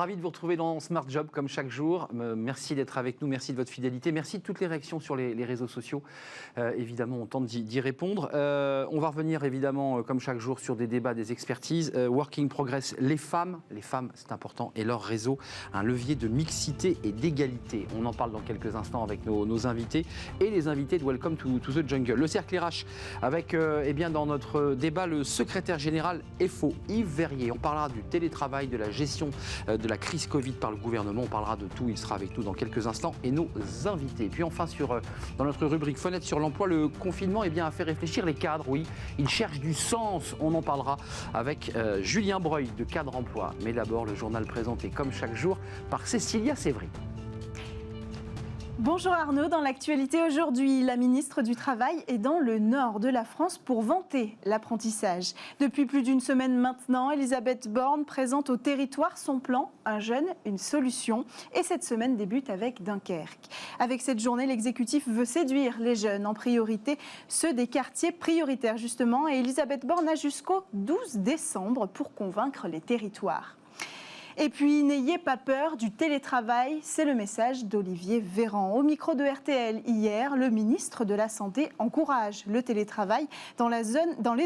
Ravi de vous retrouver dans Smart Job comme chaque jour. Merci d'être avec nous, merci de votre fidélité, merci de toutes les réactions sur les réseaux sociaux. Évidemment, on tente d'y répondre. On va revenir évidemment comme chaque jour sur des débats, des expertises. Working Progress, les femmes c'est important, et leur réseau, un levier de mixité et d'égalité. On en parle dans quelques instants avec nos invités et les invités de Welcome to the Jungle. Le cercle RH avec dans notre débat le secrétaire général FO, Yves Verrier. On parlera du télétravail, de la gestion de la crise Covid par le gouvernement. On parlera de tout. Il sera avec nous dans quelques instants et nos invités. Puis enfin, dans notre rubrique Fenêtre sur l'emploi, le confinement a fait réfléchir les cadres. Oui, ils cherchent du sens. On en parlera avec Julien Breuil de Cadre Emploi. Mais d'abord, le journal présenté comme chaque jour par Cécilia Sévry. Bonjour Arnaud, dans l'actualité aujourd'hui, la ministre du Travail est dans le nord de la France pour vanter l'apprentissage. Depuis plus d'une semaine maintenant, Elisabeth Borne présente au territoire son plan « Un jeune, une solution ». Et cette semaine débute avec Dunkerque. Avec cette journée, l'exécutif veut séduire les jeunes, en priorité ceux des quartiers prioritaires justement. Et Elisabeth Borne a jusqu'au 12 décembre pour convaincre les territoires. Et puis, n'ayez pas peur du télétravail, c'est le message d'Olivier Véran. Au micro de RTL hier, le ministre de la Santé encourage le télétravail dans les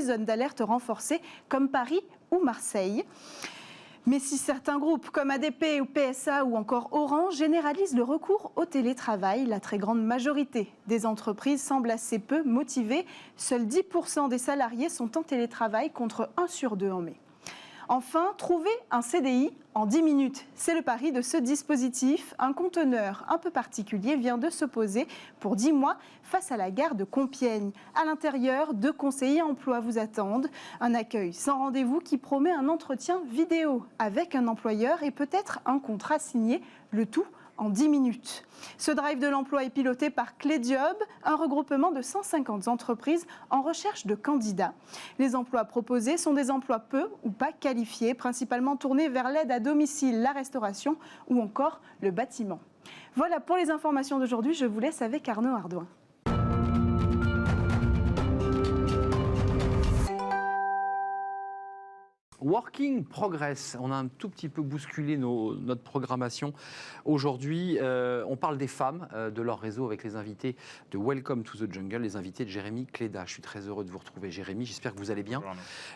zones d'alerte renforcées comme Paris ou Marseille. Mais si certains groupes comme ADP ou PSA ou encore Orange généralisent le recours au télétravail, la très grande majorité des entreprises semble assez peu motivée. Seuls 10% des salariés sont en télétravail contre 1 sur 2 en mai. Enfin, trouver un CDI en 10 minutes. C'est le pari de ce dispositif. Un conteneur un peu particulier vient de se poser pour 10 mois face à la gare de Compiègne. À l'intérieur, 2 conseillers emploi vous attendent. Un accueil sans rendez-vous qui promet un entretien vidéo avec un employeur et peut-être un contrat signé, le tout en 10 minutes. Ce drive de l'emploi est piloté par Cléjob, un regroupement de 150 entreprises en recherche de candidats. Les emplois proposés sont des emplois peu ou pas qualifiés, principalement tournés vers l'aide à domicile, la restauration ou encore le bâtiment. Voilà pour les informations d'aujourd'hui, je vous laisse avec Arnaud Ardouin. Working Progress, on a un tout petit peu bousculé notre programmation aujourd'hui. On parle des femmes, de leur réseau avec les invités de Welcome to the Jungle, les invités de Jérémy Cléda. Je suis très heureux de vous retrouver Jérémy, j'espère que vous allez bien.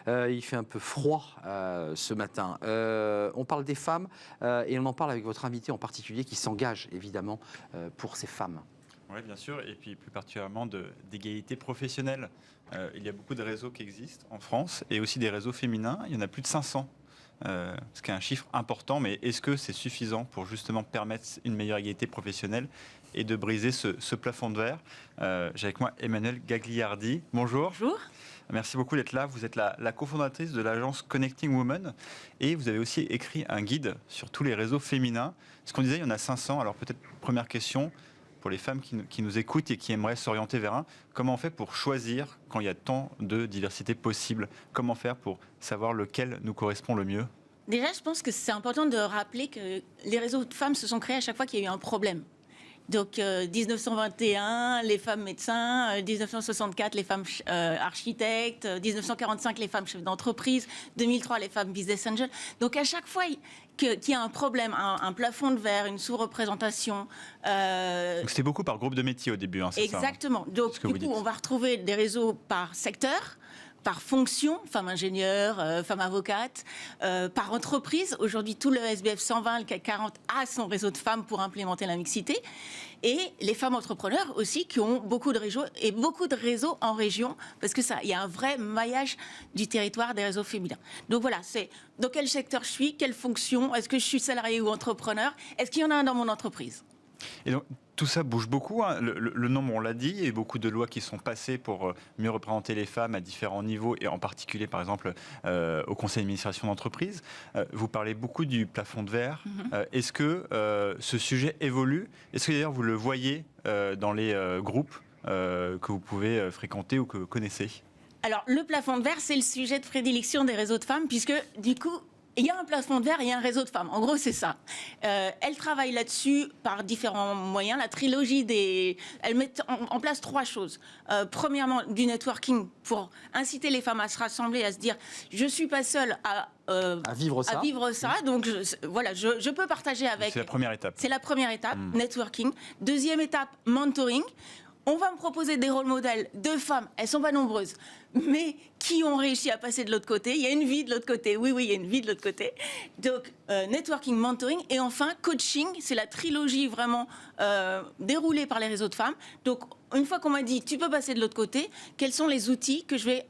Il fait un peu froid ce matin. On parle des femmes et on en parle avec votre invité en particulier qui s'engage évidemment pour ces femmes. Oui, bien sûr, et puis plus particulièrement d'égalité professionnelle. Il y a beaucoup de réseaux qui existent en France et aussi des réseaux féminins. Il y en a plus de 500, ce qui est un chiffre important, mais est-ce que c'est suffisant pour justement permettre une meilleure égalité professionnelle et de briser ce plafond de verre? J'ai avec moi Emmanuelle Gagliardi. Bonjour. Bonjour. Merci beaucoup d'être là. Vous êtes la cofondatrice de l'agence Connecting Women et vous avez aussi écrit un guide sur tous les réseaux féminins. Ce qu'on disait, il y en a 500. Alors peut-être première question, pour les femmes qui nous écoutent et qui aimeraient s'orienter vers un, comment on fait pour choisir quand il y a tant de diversité possible? Comment faire pour savoir lequel nous correspond le mieux? Déjà, je pense que c'est important de rappeler que les réseaux de femmes se sont créés à chaque fois qu'il y a eu un problème. Donc, 1921, les femmes médecins, 1964, les femmes architectes, 1945, les femmes chefs d'entreprise, 2003, les femmes business angels. Donc, à chaque fois qu'il y a un problème, un plafond de verre, une sous-représentation... Donc, c'était beaucoup par groupe de métiers au début, hein, c'est ça? Exactement. Donc, du coup, on va retrouver des réseaux par secteur, par fonction, femmes ingénieures, femmes avocates, par entreprise. Aujourd'hui, tout le SBF 120, le CAC 40 a son réseau de femmes pour implémenter la mixité. Et les femmes entrepreneurs aussi, qui ont beaucoup de réseaux, et beaucoup de réseaux en région, parce que il y a un vrai maillage du territoire des réseaux féminins. Donc voilà, c'est dans quel secteur je suis, quelle fonction, est-ce que je suis salarié ou entrepreneur, est-ce qu'il y en a un dans mon entreprise? Et donc, tout ça bouge beaucoup, hein. Le nombre, on l'a dit, il y a beaucoup de lois qui sont passées pour mieux représenter les femmes à différents niveaux, et en particulier, par exemple, au conseil d'administration d'entreprise. Vous parlez beaucoup du plafond de verre. Est-ce que ce sujet évolue? Est-ce que d'ailleurs vous le voyez dans les groupes que vous pouvez fréquenter ou que vous connaissez? Alors, le plafond de verre, c'est le sujet de prédilection des réseaux de femmes, puisque, du coup, il y a un plafond de verre et il y a un réseau de femmes. En gros, c'est ça. Elle travaille là-dessus par différents moyens. La trilogie elle met en place 3 choses. Premièrement, du networking pour inciter les femmes à se rassembler, à se dire « je ne suis pas seule à vivre ça. Donc, je peux partager avec... » C'est la première étape. C'est la première étape, networking. Deuxième étape, mentoring. On va me proposer des rôles modèles de femmes, elles ne sont pas nombreuses, mais qui ont réussi à passer de l'autre côté. Il y a une vie de l'autre côté, oui, il y a une vie de l'autre côté. Donc, networking, mentoring, et enfin, coaching, c'est la trilogie vraiment déroulée par les réseaux de femmes. Donc, une fois qu'on m'a dit, tu peux passer de l'autre côté, quels sont les outils que je vais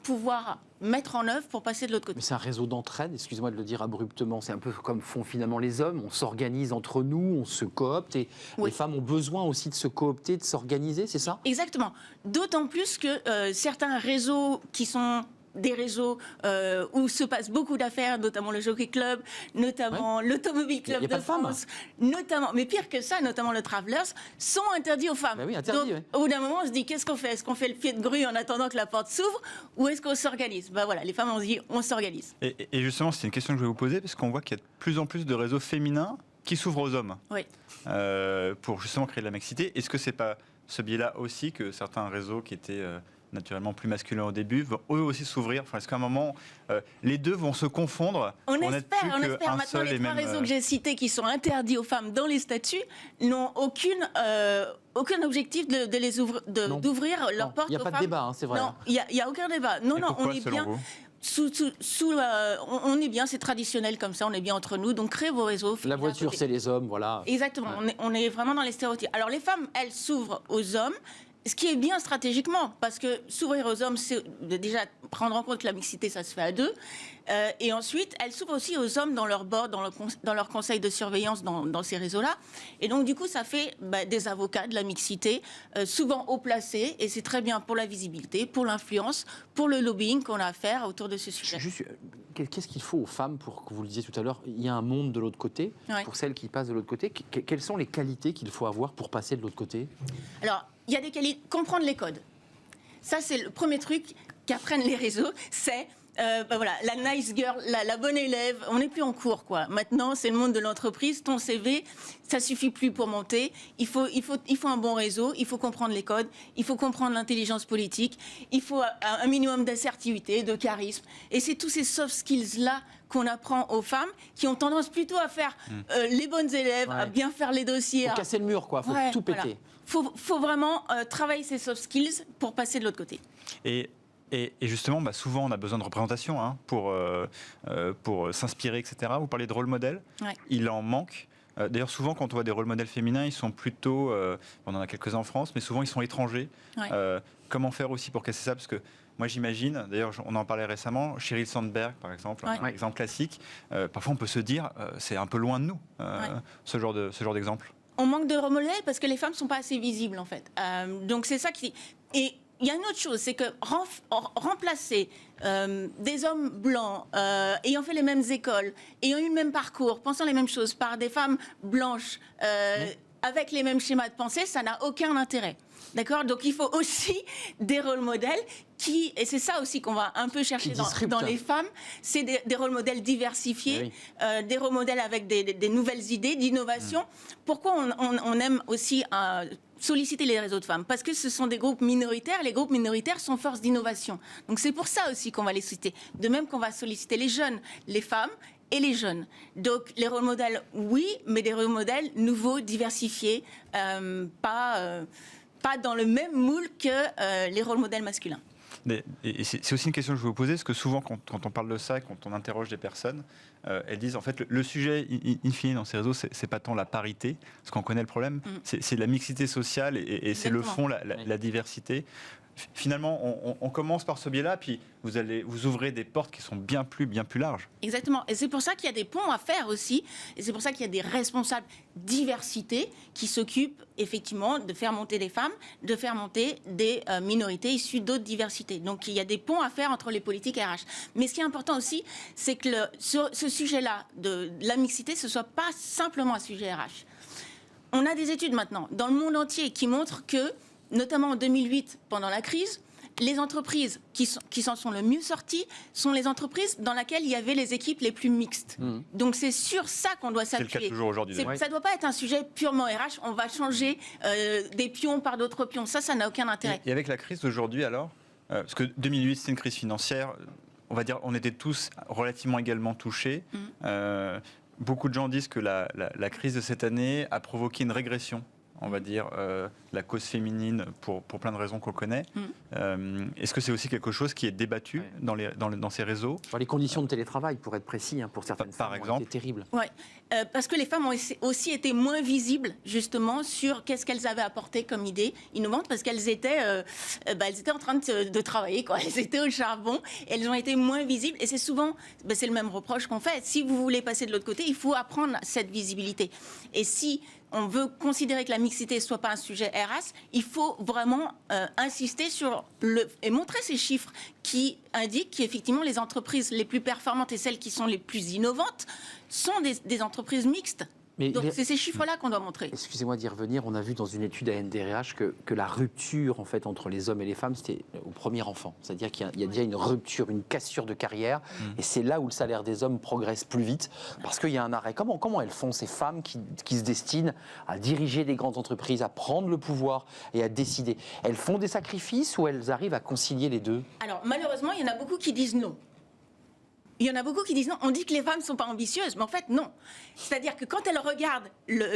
pouvoir mettre en œuvre pour passer de l'autre côté. Mais c'est un réseau d'entraide, excusez-moi de le dire abruptement, c'est un peu comme font finalement les hommes, on s'organise entre nous, on se coopte, et les femmes ont besoin aussi de se coopter, de s'organiser, c'est ça ? Exactement. D'autant plus que certains réseaux qui sont des réseaux où se passe beaucoup d'affaires, notamment le Jockey Club, notamment l'Automobile Club de France, notamment, mais pire que ça, notamment le Travelers, sont interdits aux femmes. Ben oui, interdits, donc, au bout d'un moment, on se dit, qu'est-ce qu'on fait ? Est-ce qu'on fait le pied de grue en attendant que la porte s'ouvre, ou est-ce qu'on s'organise ? Ben voilà, les femmes, on se dit, on s'organise. Et justement, c'est une question que je vais vous poser, parce qu'on voit qu'il y a de plus en plus de réseaux féminins qui s'ouvrent aux hommes, pour justement créer de la mixité. Est-ce que c'est pas ce biais-là aussi que certains réseaux qui étaient naturellement plus masculins au début, vont eux aussi s'ouvrir. Est-ce qu'à un moment, les deux vont se confondre On espère. Maintenant, les 3 réseaux que j'ai cités qui sont interdits aux femmes dans les statuts n'ont aucun objectif d'ouvrir leurs portes aux femmes. Il n'y a pas de débat, c'est vrai. Non, il n'y a aucun débat. Non, pourquoi, on est bien. Vous on est bien, c'est traditionnel comme ça, on est bien entre nous, donc créez vos réseaux. La voiture, c'est les hommes, voilà. Exactement, on est vraiment dans les stéréotypes. Alors les femmes, elles s'ouvrent aux hommes, ce qui est bien stratégiquement, parce que s'ouvrir aux hommes, c'est déjà prendre en compte que la mixité, ça se fait à 2. Et ensuite, elles s'ouvrent aussi aux hommes dans leur board, dans leur conseil de surveillance, dans ces réseaux-là. Et donc, du coup, ça fait des avocats de la mixité, souvent haut placés, et c'est très bien pour la visibilité, pour l'influence, pour le lobbying qu'on a à faire autour de ce sujet. Juste, qu'est-ce qu'il faut aux femmes pour, que vous le disiez tout à l'heure, il y a un monde de l'autre côté, pour celles qui passent de l'autre côté. Quelles sont les qualités qu'il faut avoir pour passer de l'autre côté ? Alors, il y a des qualités. Comprendre les codes. Ça, c'est le premier truc qu'apprennent les réseaux, c'est voilà, la nice girl, la bonne élève. On n'est plus en cours, quoi. Maintenant, c'est le monde de l'entreprise. Ton CV, ça suffit plus pour monter. Il faut un bon réseau. Il faut comprendre les codes. Il faut comprendre l'intelligence politique. Il faut un minimum d'assertivité, de charisme. Et c'est tous ces soft skills-là qu'on apprend aux femmes qui ont tendance plutôt à faire les bonnes élèves, à bien faire les dossiers. Il faut casser le mur, quoi. Il faut tout péter. Voilà. Faut vraiment travailler ces soft skills pour passer de l'autre côté. Et justement, souvent, on a besoin de représentation pour s'inspirer, etc. Vous parlez de rôle modèle. Il en manque. D'ailleurs, souvent, quand on voit des rôles modèles féminins, ils sont plutôt... on en a quelques-uns en France, mais souvent, ils sont étrangers. Comment faire aussi pour casser ça ? Parce que moi, j'imagine, d'ailleurs, on en parlait récemment, Sheryl Sandberg, par exemple, un exemple classique. Parfois, on peut se dire, c'est un peu loin de nous, ce genre d'exemple. On manque de rôle modèle parce que les femmes ne sont pas assez visibles, en fait. Donc, c'est ça qui... Et il y a une autre chose, c'est que remplacer des hommes blancs ayant fait les mêmes écoles, ayant eu le même parcours, pensant les mêmes choses par des femmes blanches avec les mêmes schémas de pensée, ça n'a aucun intérêt. D'accord ? Donc il faut aussi des rôles modèles et c'est ça aussi qu'on va un peu chercher dans les femmes, c'est des rôles modèles diversifiés, des rôles modèles avec des nouvelles idées, d'innovation. Pourquoi on aime aussi solliciter les réseaux de femmes ? Parce que ce sont des groupes minoritaires, les groupes minoritaires sont force d'innovation. Donc c'est pour ça aussi qu'on va les solliciter. De même qu'on va solliciter les jeunes, les femmes et les jeunes. Donc les rôles modèles, oui, mais des rôles modèles nouveaux, diversifiés, pas dans le même moule que les rôles modèles masculins. Et c'est aussi une question que je vais vous poser, parce que souvent, quand on parle de ça, quand on interroge des personnes, elles disent, en fait, le sujet, in fine, dans ces réseaux, c'est pas tant la parité, parce qu'on connaît le problème, c'est la mixité sociale, et c'est le fond, la diversité. Finalement, on commence par ce biais-là, puis vous ouvrez des portes qui sont bien plus larges. Exactement. Et c'est pour ça qu'il y a des ponts à faire aussi. Et c'est pour ça qu'il y a des responsables diversité qui s'occupent effectivement de faire monter des femmes, de faire monter des minorités issues d'autres diversités. Donc il y a des ponts à faire entre les politiques RH. Mais ce qui est important aussi, c'est que ce sujet-là de la mixité, ce ne soit pas simplement un sujet RH. On a des études maintenant dans le monde entier qui montrent que, notamment en 2008, pendant la crise, les entreprises qui s'en sont le mieux sorties sont les entreprises dans lesquelles il y avait les équipes les plus mixtes. Donc c'est sur ça qu'on doit s'appuyer. C'est le cas toujours aujourd'hui. Ça ne doit pas être un sujet purement RH, on va changer des pions par d'autres pions. Ça n'a aucun intérêt. Et avec la crise d'aujourd'hui alors, parce que 2008 c'est une crise financière, on va dire on était tous relativement également touchés. Beaucoup de gens disent que la crise de cette année a provoqué une régression, on va dire, la cause féminine pour plein de raisons qu'on connaît. Est-ce que c'est aussi quelque chose qui est débattu dans ces réseaux ? Les conditions de télétravail, pour être précis, pour certaines femmes, par exemple, ont été terribles. Oui, parce que les femmes ont aussi été moins visibles, justement, sur qu'est-ce qu'elles avaient apporté comme idée innovante, parce qu'elles étaient, elles étaient en train de travailler, quoi. Elles étaient au charbon, et elles ont été moins visibles. Et c'est souvent, c'est le même reproche qu'on fait. Si vous voulez passer de l'autre côté, il faut apprendre cette visibilité. Et si on veut considérer que la mixité ne soit pas un sujet RH, il faut vraiment insister sur et montrer ces chiffres qui indiquent qu'effectivement les entreprises les plus performantes et celles qui sont les plus innovantes sont des entreprises mixtes. Donc c'est ces chiffres-là qu'on doit montrer. Excusez-moi d'y revenir, on a vu dans une étude à NDRH que la rupture en fait, entre les hommes et les femmes, c'était au premier enfant. C'est-à-dire qu'il y a déjà une rupture, une cassure de carrière, et c'est là où le salaire des hommes progresse plus vite, parce qu'il y a un arrêt. Comment elles font, ces femmes qui se destinent à diriger des grandes entreprises, à prendre le pouvoir et à décider? Elles font des sacrifices ou elles arrivent à concilier les deux? Alors malheureusement, il y en a beaucoup qui disent non. Il y en a beaucoup qui disent non. On dit que les femmes ne sont pas ambitieuses, mais en fait, non. C'est-à-dire que quand elles regardent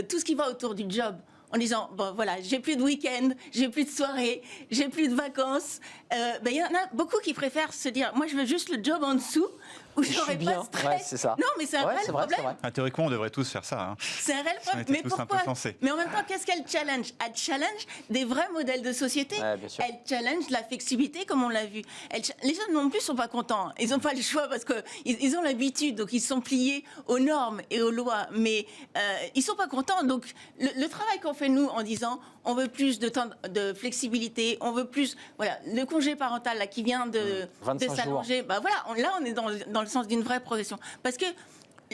tout ce qui va autour du job, en disant, bon voilà, j'ai plus de week-end, j'ai plus de soirée, j'ai plus de vacances, il y en a beaucoup qui préfèrent se dire, moi je veux juste le job en dessous, où je n'aurai pas de stress. Ouais, c'est ça. Non, mais c'est un réel problème. Théoriquement, on devrait tous faire ça. Hein. C'est un réel problème. Mais pourquoi? Mais en même temps, qu'est-ce qu'elle challenge? Elle challenge des vrais modèles de société. Ouais, elle challenge la flexibilité, comme on l'a vu. Les hommes non plus sont pas contents. Ils n'ont pas le choix parce qu'ils ont l'habitude, donc ils sont pliés aux normes et aux lois. Mais ils sont pas contents. Donc le travail qu'on fait nous en disant on veut plus de temps de flexibilité, on veut plus, voilà, le congé parental là qui vient de s'allonger. Bah voilà, là on est dans le sens d'une vraie progression. Parce que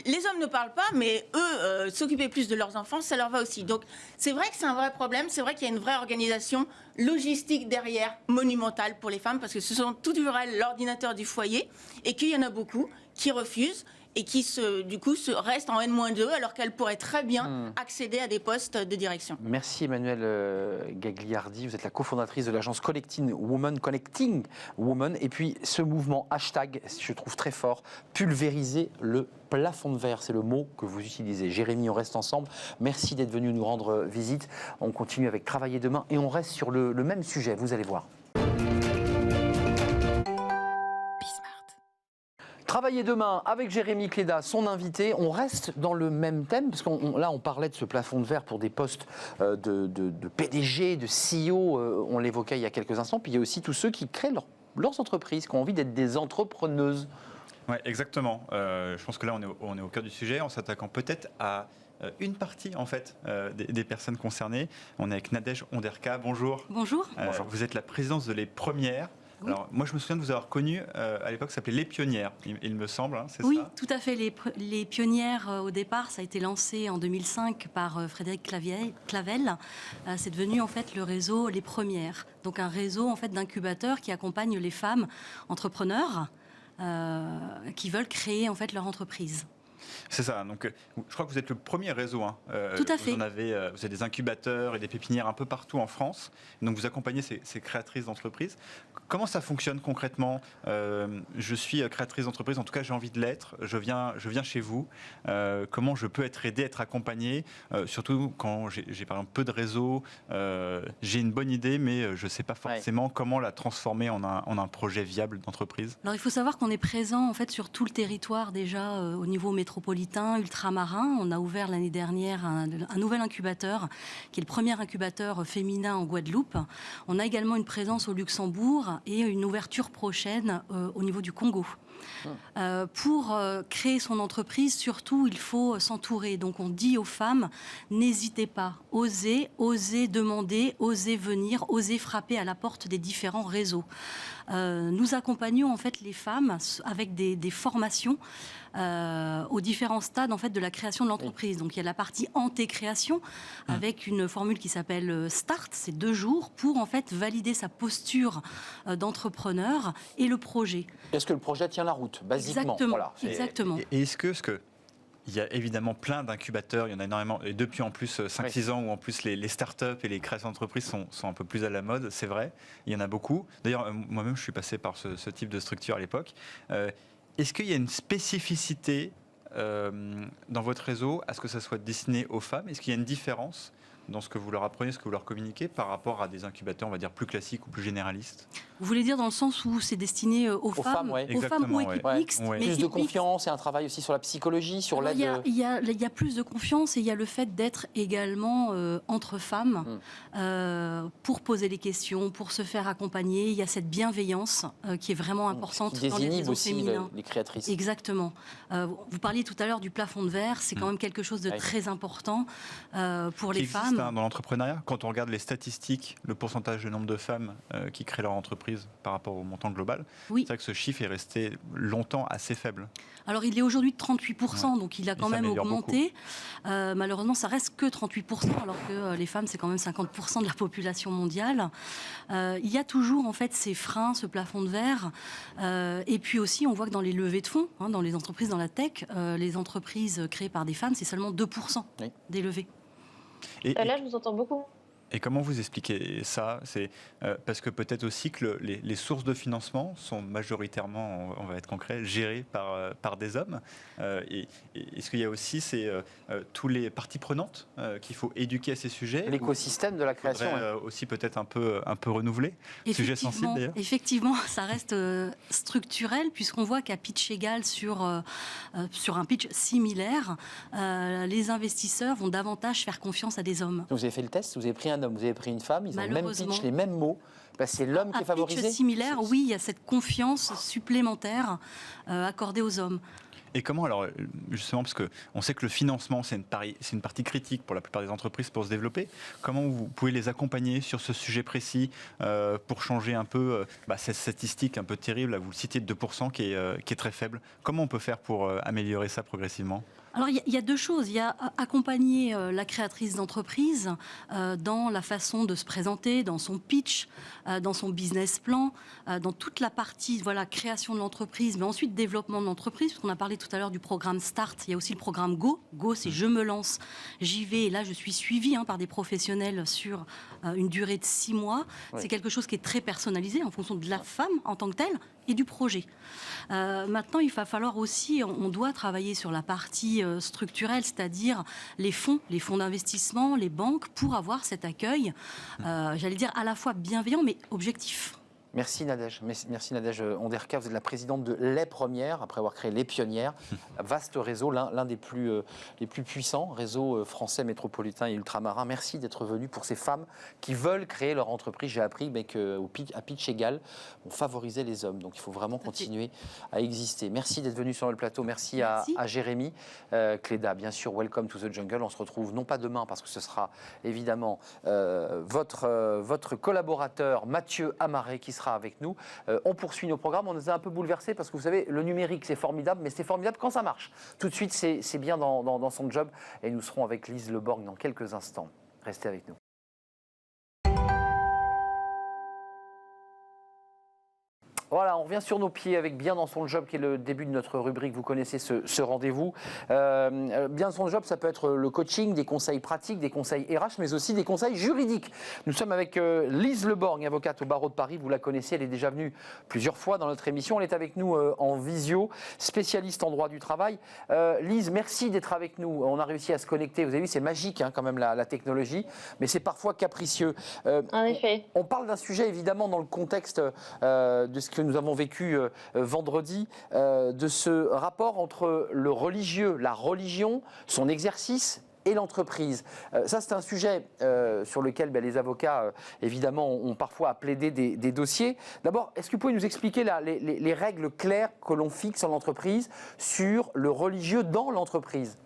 les hommes ne parlent pas, mais eux, s'occuper plus de leurs enfants, ça leur va aussi. Donc c'est vrai que c'est un vrai problème, c'est vrai qu'il y a une vraie organisation logistique derrière, monumentale pour les femmes, parce que ce sont toujours elles l'ordinateur du foyer, et qu'il y en a beaucoup qui refusent et qui, du coup, restent en N-2 alors qu'elles pourraient très bien accéder à des postes de direction. Merci Emmanuelle Gagliardi, vous êtes la cofondatrice de l'agence Connecting Women. Et puis ce mouvement hashtag, je trouve très fort, pulvériser le plafond de verre, c'est le mot que vous utilisez. Jérémy, on reste ensemble. Merci d'être venu nous rendre visite. On continue avec Travailler demain et on reste sur le même sujet, vous allez voir. Travailler demain avec Jérémy Cléda, son invité. On reste dans le même thème, parce là, on parlait de ce plafond de verre pour des postes de PDG, de CEO, on l'évoquait il y a quelques instants. Puis il y a aussi tous ceux qui créent leurs entreprises, qui ont envie d'être des entrepreneuses. Oui, exactement. Je pense que là, on est au cœur du sujet, en s'attaquant peut-être à une partie en fait des personnes concernées. On est avec Nadège Onderka. Bonjour. Bonjour. Bonjour. Vous êtes la présidente de Les Premières. Oui. Alors, moi, je me souviens de vous avoir connu à l'époque, ça s'appelait Les Pionnières, il me semble, hein, c'est oui, ça? Oui, tout à fait. Les Pionnières, au départ, ça a été lancé en 2005 par Frédéric Clavel. C'est devenu en fait le réseau Les Premières, donc un réseau en fait d'incubateurs qui accompagne les femmes entrepreneurs qui veulent créer en fait leur entreprise. C'est ça, donc je crois que vous êtes le premier réseau. Hein. Tout à fait. Vous avez des incubateurs et des pépinières un peu partout en France. Donc vous accompagnez ces créatrices d'entreprises. Comment ça fonctionne concrètement? Je suis créatrice d'entreprise, en tout cas j'ai envie de l'être. Je viens chez vous. Comment je peux être aidé, être accompagné? Surtout quand j'ai par exemple peu de réseaux, j'ai une bonne idée, mais je ne sais pas forcément comment la transformer en un projet viable d'entreprise. Alors il faut savoir qu'on est présent en fait sur tout le territoire déjà au niveau métropolitain, ultramarin. On a ouvert l'année dernière un nouvel incubateur, qui est le premier incubateur féminin en Guadeloupe. On a également une présence au Luxembourg et une ouverture prochaine au niveau du Congo. Pour créer son entreprise, surtout, il faut s'entourer. Donc, on dit aux femmes, n'hésitez pas, osez demander, osez venir, osez frapper à la porte des différents réseaux. Nous accompagnons en fait les femmes avec des formations aux différents stades en fait de la création de l'entreprise. Donc il y a la partie anté-création avec une formule qui s'appelle Start, c'est 2 jours pour en fait valider sa posture d'entrepreneur et le projet. Est-ce que le projet tient la route, basiquement? Exactement. Voilà, Exactement. Et est-ce que il y a évidemment plein d'incubateurs, il y en a énormément, et depuis en plus 5-6 ans où en plus les startups et les créations d'entreprises sont un peu plus à la mode, c'est vrai, il y en a beaucoup. D'ailleurs, moi-même, je suis passé par ce type de structure à l'époque. Est-ce qu'il y a une spécificité dans votre réseau à ce que ça soit destiné aux femmes? Est-ce qu'il y a une différence dans ce que vous leur apprenez, ce que vous leur communiquez par rapport à des incubateurs, on va dire, plus classiques ou plus généralistes? Vous voulez dire dans le sens où c'est destiné aux femmes, ouais. aux femmes ou équipes Ouais. mixtes, Ouais. mais Plus de équipes mixtes. confiance et un travail aussi sur la psychologie, sur l'aide. Il y a plus de confiance et il y a le fait d'être également entre femmes pour poser les questions, pour se faire accompagner. Il y a cette bienveillance qui est vraiment importante qui dans les désinhibe réseaux aussi féminins. les créatrices. Exactement. Vous parliez tout à l'heure du plafond de verre, c'est quand même quelque chose de très important pour Qui les existe, femmes. hein, dans l'entrepreneuriat. Quand on regarde les statistiques, le pourcentage de nombre de femmes qui créent leur entreprise par rapport au montant global, Oui. c'est vrai que ce chiffre est resté longtemps assez faible. Alors il est aujourd'hui de 38%, donc il a quand même s'améliore augmenté. Malheureusement, ça reste que 38%, alors que les femmes, c'est quand même 50% de la population mondiale. Il y a toujours en fait ces freins, ce plafond de verre. Et puis aussi, on voit que dans les levées de fonds, dans les entreprises, dans la tech, les entreprises créées par des femmes, c'est seulement 2% des levées. Là, je vous entends beaucoup. Et comment vous expliquez ça? C'est parce que peut-être aussi que les sources de financement sont majoritairement, on va être concret, gérées par des hommes. Et est-ce qu'il y a aussi tous les parties prenantes qu'il faut éduquer à ces sujets? L'écosystème de la création. Aussi peut-être un peu renouvelé. Sujet sensible d'ailleurs. Effectivement, ça reste structurel puisqu'on voit qu'à pitch égal sur un pitch similaire, les investisseurs vont davantage faire confiance à des hommes. Donc vous avez fait le test, vous avez pris un homme, vous avez pris une femme, ils ont le même Malheureusement. pitch, les mêmes mots. Ben, c'est l'homme qui est favorisé. Un pitch similaire, oui, il y a cette confiance supplémentaire accordée aux hommes. Et comment alors, justement, parce qu'on sait que le financement, c'est une partie critique pour la plupart des entreprises pour se développer, comment vous pouvez les accompagner sur ce sujet précis pour changer un peu cette statistique un peu terrible, là, vous le citiez de 2% qui est très faible. Comment on peut faire pour améliorer ça progressivement? Alors, il y a 2 choses. Il y a accompagner la créatrice d'entreprise dans la façon de se présenter, dans son pitch, dans son business plan, dans toute la partie création de l'entreprise, mais ensuite développement de l'entreprise, parce qu'on a parlé tout à l'heure du programme Start. Il y a aussi le programme Go. Go, c'est je me lance, j'y vais. Et là, je suis suivie par des professionnels sur une durée de 6 mois. Oui. C'est quelque chose qui est très personnalisé en fonction de la femme en tant que telle et du projet. Maintenant, il va falloir aussi, on doit travailler sur la partie structurelle, c'est-à-dire les fonds d'investissement, les banques, pour avoir cet accueil, j'allais dire à la fois bienveillant, mais objectif. Merci Nadège. Merci Nadège Onderka. Vous êtes la présidente de Les Premières, après avoir créé Les Pionnières. Vaste réseau, l'un des plus puissants, réseau français métropolitain et ultramarin. Merci d'être venu pour ces femmes qui veulent créer leur entreprise. J'ai appris qu'à pitch égal, on favorisait les hommes. Donc il faut vraiment continuer à exister. Merci d'être venu sur le plateau. Merci. À Jérémy Cléda. Bien sûr, welcome to the jungle. On se retrouve non pas demain, parce que ce sera évidemment votre collaborateur Mathieu Amaret qui sera avec nous. On poursuit nos programmes. On nous a un peu bouleversés parce que vous savez, le numérique c'est formidable, mais c'est formidable quand ça marche. Tout de suite, c'est bien dans son job. Et nous serons avec Lise Le Borgne dans quelques instants. Restez avec nous. Voilà, on revient sur nos pieds avec Bien dans son job, qui est le début de notre rubrique. Vous connaissez ce rendez-vous. Bien dans son job, ça peut être le coaching, des conseils pratiques, des conseils RH, mais aussi des conseils juridiques. Nous sommes avec Lise Le Borgne, avocate au barreau de Paris. Vous la connaissez, elle est déjà venue plusieurs fois dans notre émission. Elle est avec nous en visio, spécialiste en droit du travail. Lise, merci d'être avec nous. On a réussi à se connecter. Vous avez vu, c'est magique quand même la technologie, mais c'est parfois capricieux. En effet. On parle d'un sujet évidemment dans le contexte de ce que nous avons vécu vendredi, de ce rapport entre le religieux, la religion, son exercice et l'entreprise. Ça, c'est un sujet sur lequel les avocats, évidemment, ont parfois plaidé des dossiers. D'abord, est-ce que vous pouvez nous expliquer les règles claires que l'on fixe en entreprise sur le religieux dans l'entreprise ?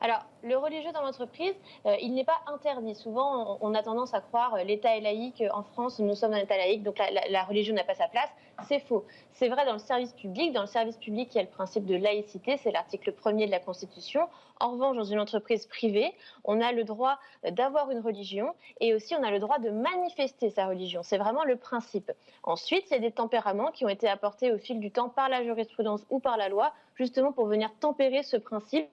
Alors, le religieux dans l'entreprise, il n'est pas interdit. Souvent, on a tendance à croire l'État est laïque. En France, nous sommes un État laïque, donc la religion n'a pas sa place. C'est faux. C'est vrai dans le service public. Dans le service public, il y a le principe de laïcité, c'est l'article 1er de la Constitution. En revanche, dans une entreprise privée, on a le droit d'avoir une religion et aussi on a le droit de manifester sa religion. C'est vraiment le principe. Ensuite, il y a des tempéraments qui ont été apportés au fil du temps par la jurisprudence ou par la loi, justement pour venir tempérer ce principe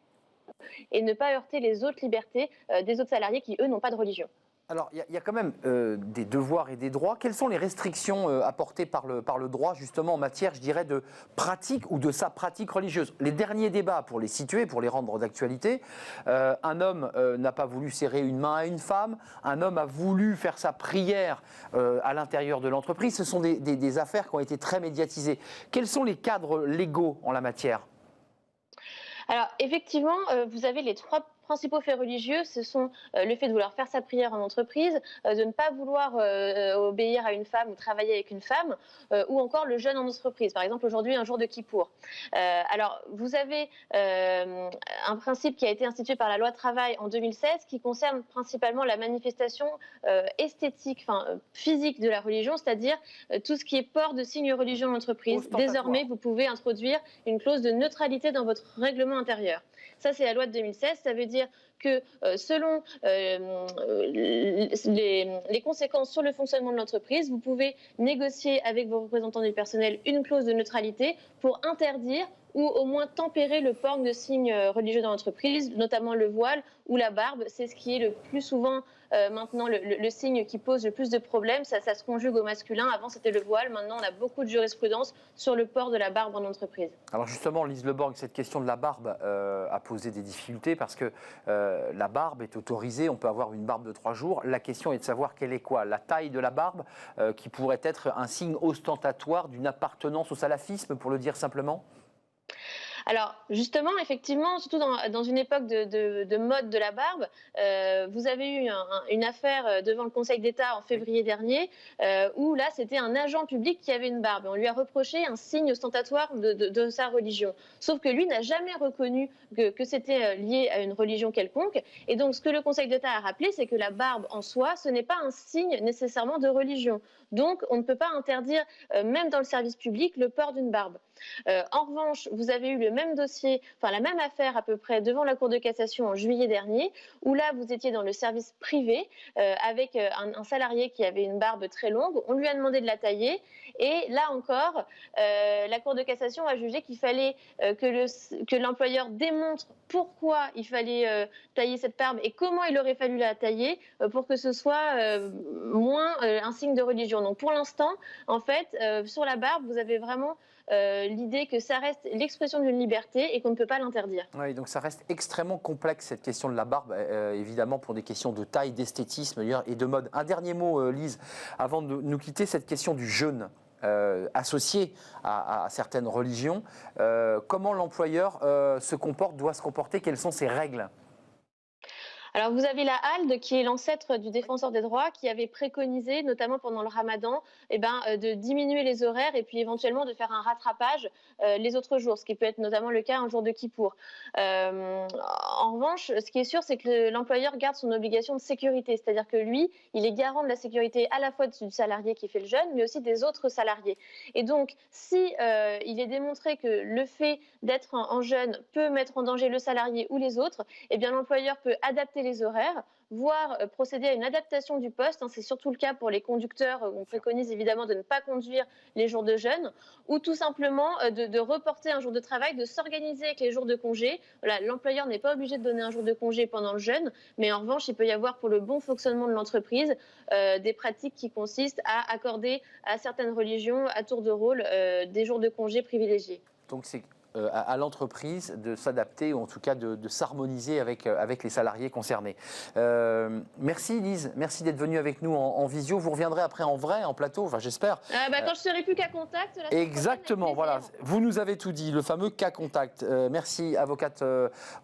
et ne pas heurter les autres libertés des autres salariés qui, eux, n'ont pas de religion. Alors, il y a quand même des devoirs et des droits. Quelles sont les restrictions apportées par le droit, justement, en matière, je dirais, de pratique ou de sa pratique religieuse ? Les derniers débats, pour les situer, pour les rendre d'actualité, un homme n'a pas voulu serrer une main à une femme, un homme a voulu faire sa prière à l'intérieur de l'entreprise. Ce sont des affaires qui ont été très médiatisées. Quels sont les cadres légaux en la matière ? Alors, effectivement, vous avez les 3 principaux faits religieux, ce sont le fait de vouloir faire sa prière en entreprise, de ne pas vouloir obéir à une femme ou travailler avec une femme, ou encore le jeûne en entreprise. Par exemple, aujourd'hui, un jour de Kippour. Alors, vous avez un principe qui a été institué par la loi travail en 2016 qui concerne principalement la manifestation esthétique, physique de la religion, c'est-à-dire tout ce qui est port de signes religieux en entreprise. Désormais, vous pouvez introduire une clause de neutralité dans votre règlement intérieur. Ça, c'est la loi de 2016. Ça veut dire que selon les conséquences sur le fonctionnement de l'entreprise, vous pouvez négocier avec vos représentants du personnel une clause de neutralité pour interdire ou au moins tempérer le port de signes religieux dans l'entreprise, notamment le voile ou la barbe. C'est ce qui est le plus souvent maintenant le signe qui pose le plus de problèmes. Ça se conjugue au masculin. Avant, c'était le voile. Maintenant, on a beaucoup de jurisprudence sur le port de la barbe en entreprise. Alors justement, Lise Le Borgne, cette question de la barbe a posé des difficultés parce que la barbe est autorisée. On peut avoir une barbe de 3 jours. La question est de savoir quelle est quoi ? La taille de la barbe, qui pourrait être un signe ostentatoire d'une appartenance au salafisme, pour le dire simplement ? Alors justement, effectivement, surtout dans une époque de mode de la barbe, vous avez eu une affaire devant le Conseil d'État en février dernier où là c'était un agent public qui avait une barbe. On lui a reproché un signe ostentatoire de sa religion. Sauf que lui n'a jamais reconnu que c'était lié à une religion quelconque. Et donc ce que le Conseil d'État a rappelé, c'est que la barbe en soi, ce n'est pas un signe nécessairement de religion. Donc on ne peut pas interdire, même dans le service public, le port d'une barbe. En revanche, vous avez eu le même dossier, la même affaire à peu près devant la Cour de cassation en juillet dernier, où là vous étiez dans le service privé avec un salarié qui avait une barbe très longue. On lui a demandé de la tailler et là encore, la Cour de cassation a jugé qu'il fallait que l'employeur démontre pourquoi il fallait tailler cette barbe et comment il aurait fallu la tailler pour que ce soit moins un signe de religion. Donc pour l'instant, en fait, sur la barbe, vous avez vraiment l'idée que ça reste l'expression d'une liberté et qu'on ne peut pas l'interdire. Oui, donc ça reste extrêmement complexe cette question de la barbe, évidemment pour des questions de taille, d'esthétisme et de mode. Un dernier mot, Lise, avant de nous quitter, cette question du jeûne. Associé à certaines religions, comment l'employeur doit se comporter, quelles sont ses règles ? Alors vous avez la HALD qui est l'ancêtre du défenseur des droits qui avait préconisé, notamment pendant le Ramadan, de diminuer les horaires et puis éventuellement de faire un rattrapage les autres jours, ce qui peut être notamment le cas un jour de Kippour. En revanche, ce qui est sûr, c'est que l'employeur garde son obligation de sécurité, c'est-à-dire que lui, il est garant de la sécurité à la fois du salarié qui fait le jeûne, mais aussi des autres salariés. Et donc, si il est démontré que le fait d'être en jeûne peut mettre en danger le salarié ou les autres, eh bien l'employeur peut adapter les horaires, voire procéder à une adaptation du poste. C'est surtout le cas pour les conducteurs. On préconise évidemment de ne pas conduire les jours de jeûne ou tout simplement de reporter un jour de travail, de s'organiser avec les jours de congé. Voilà, l'employeur n'est pas obligé de donner un jour de congé pendant le jeûne, mais en revanche, il peut y avoir pour le bon fonctionnement de l'entreprise des pratiques qui consistent à accorder à certaines religions, à tour de rôle, des jours de congé privilégiés. Donc c'est à l'entreprise de s'adapter, ou en tout cas de s'harmoniser avec les salariés concernés. Merci Lise, merci d'être venue avec nous en visio. Vous reviendrez après en vrai, en plateau, enfin j'espère. Quand je serai plus qu'à contact. La semaine Exactement, prochaine, avec voilà. plaisir. Vous nous avez tout dit, le fameux cas contact. Merci, avocate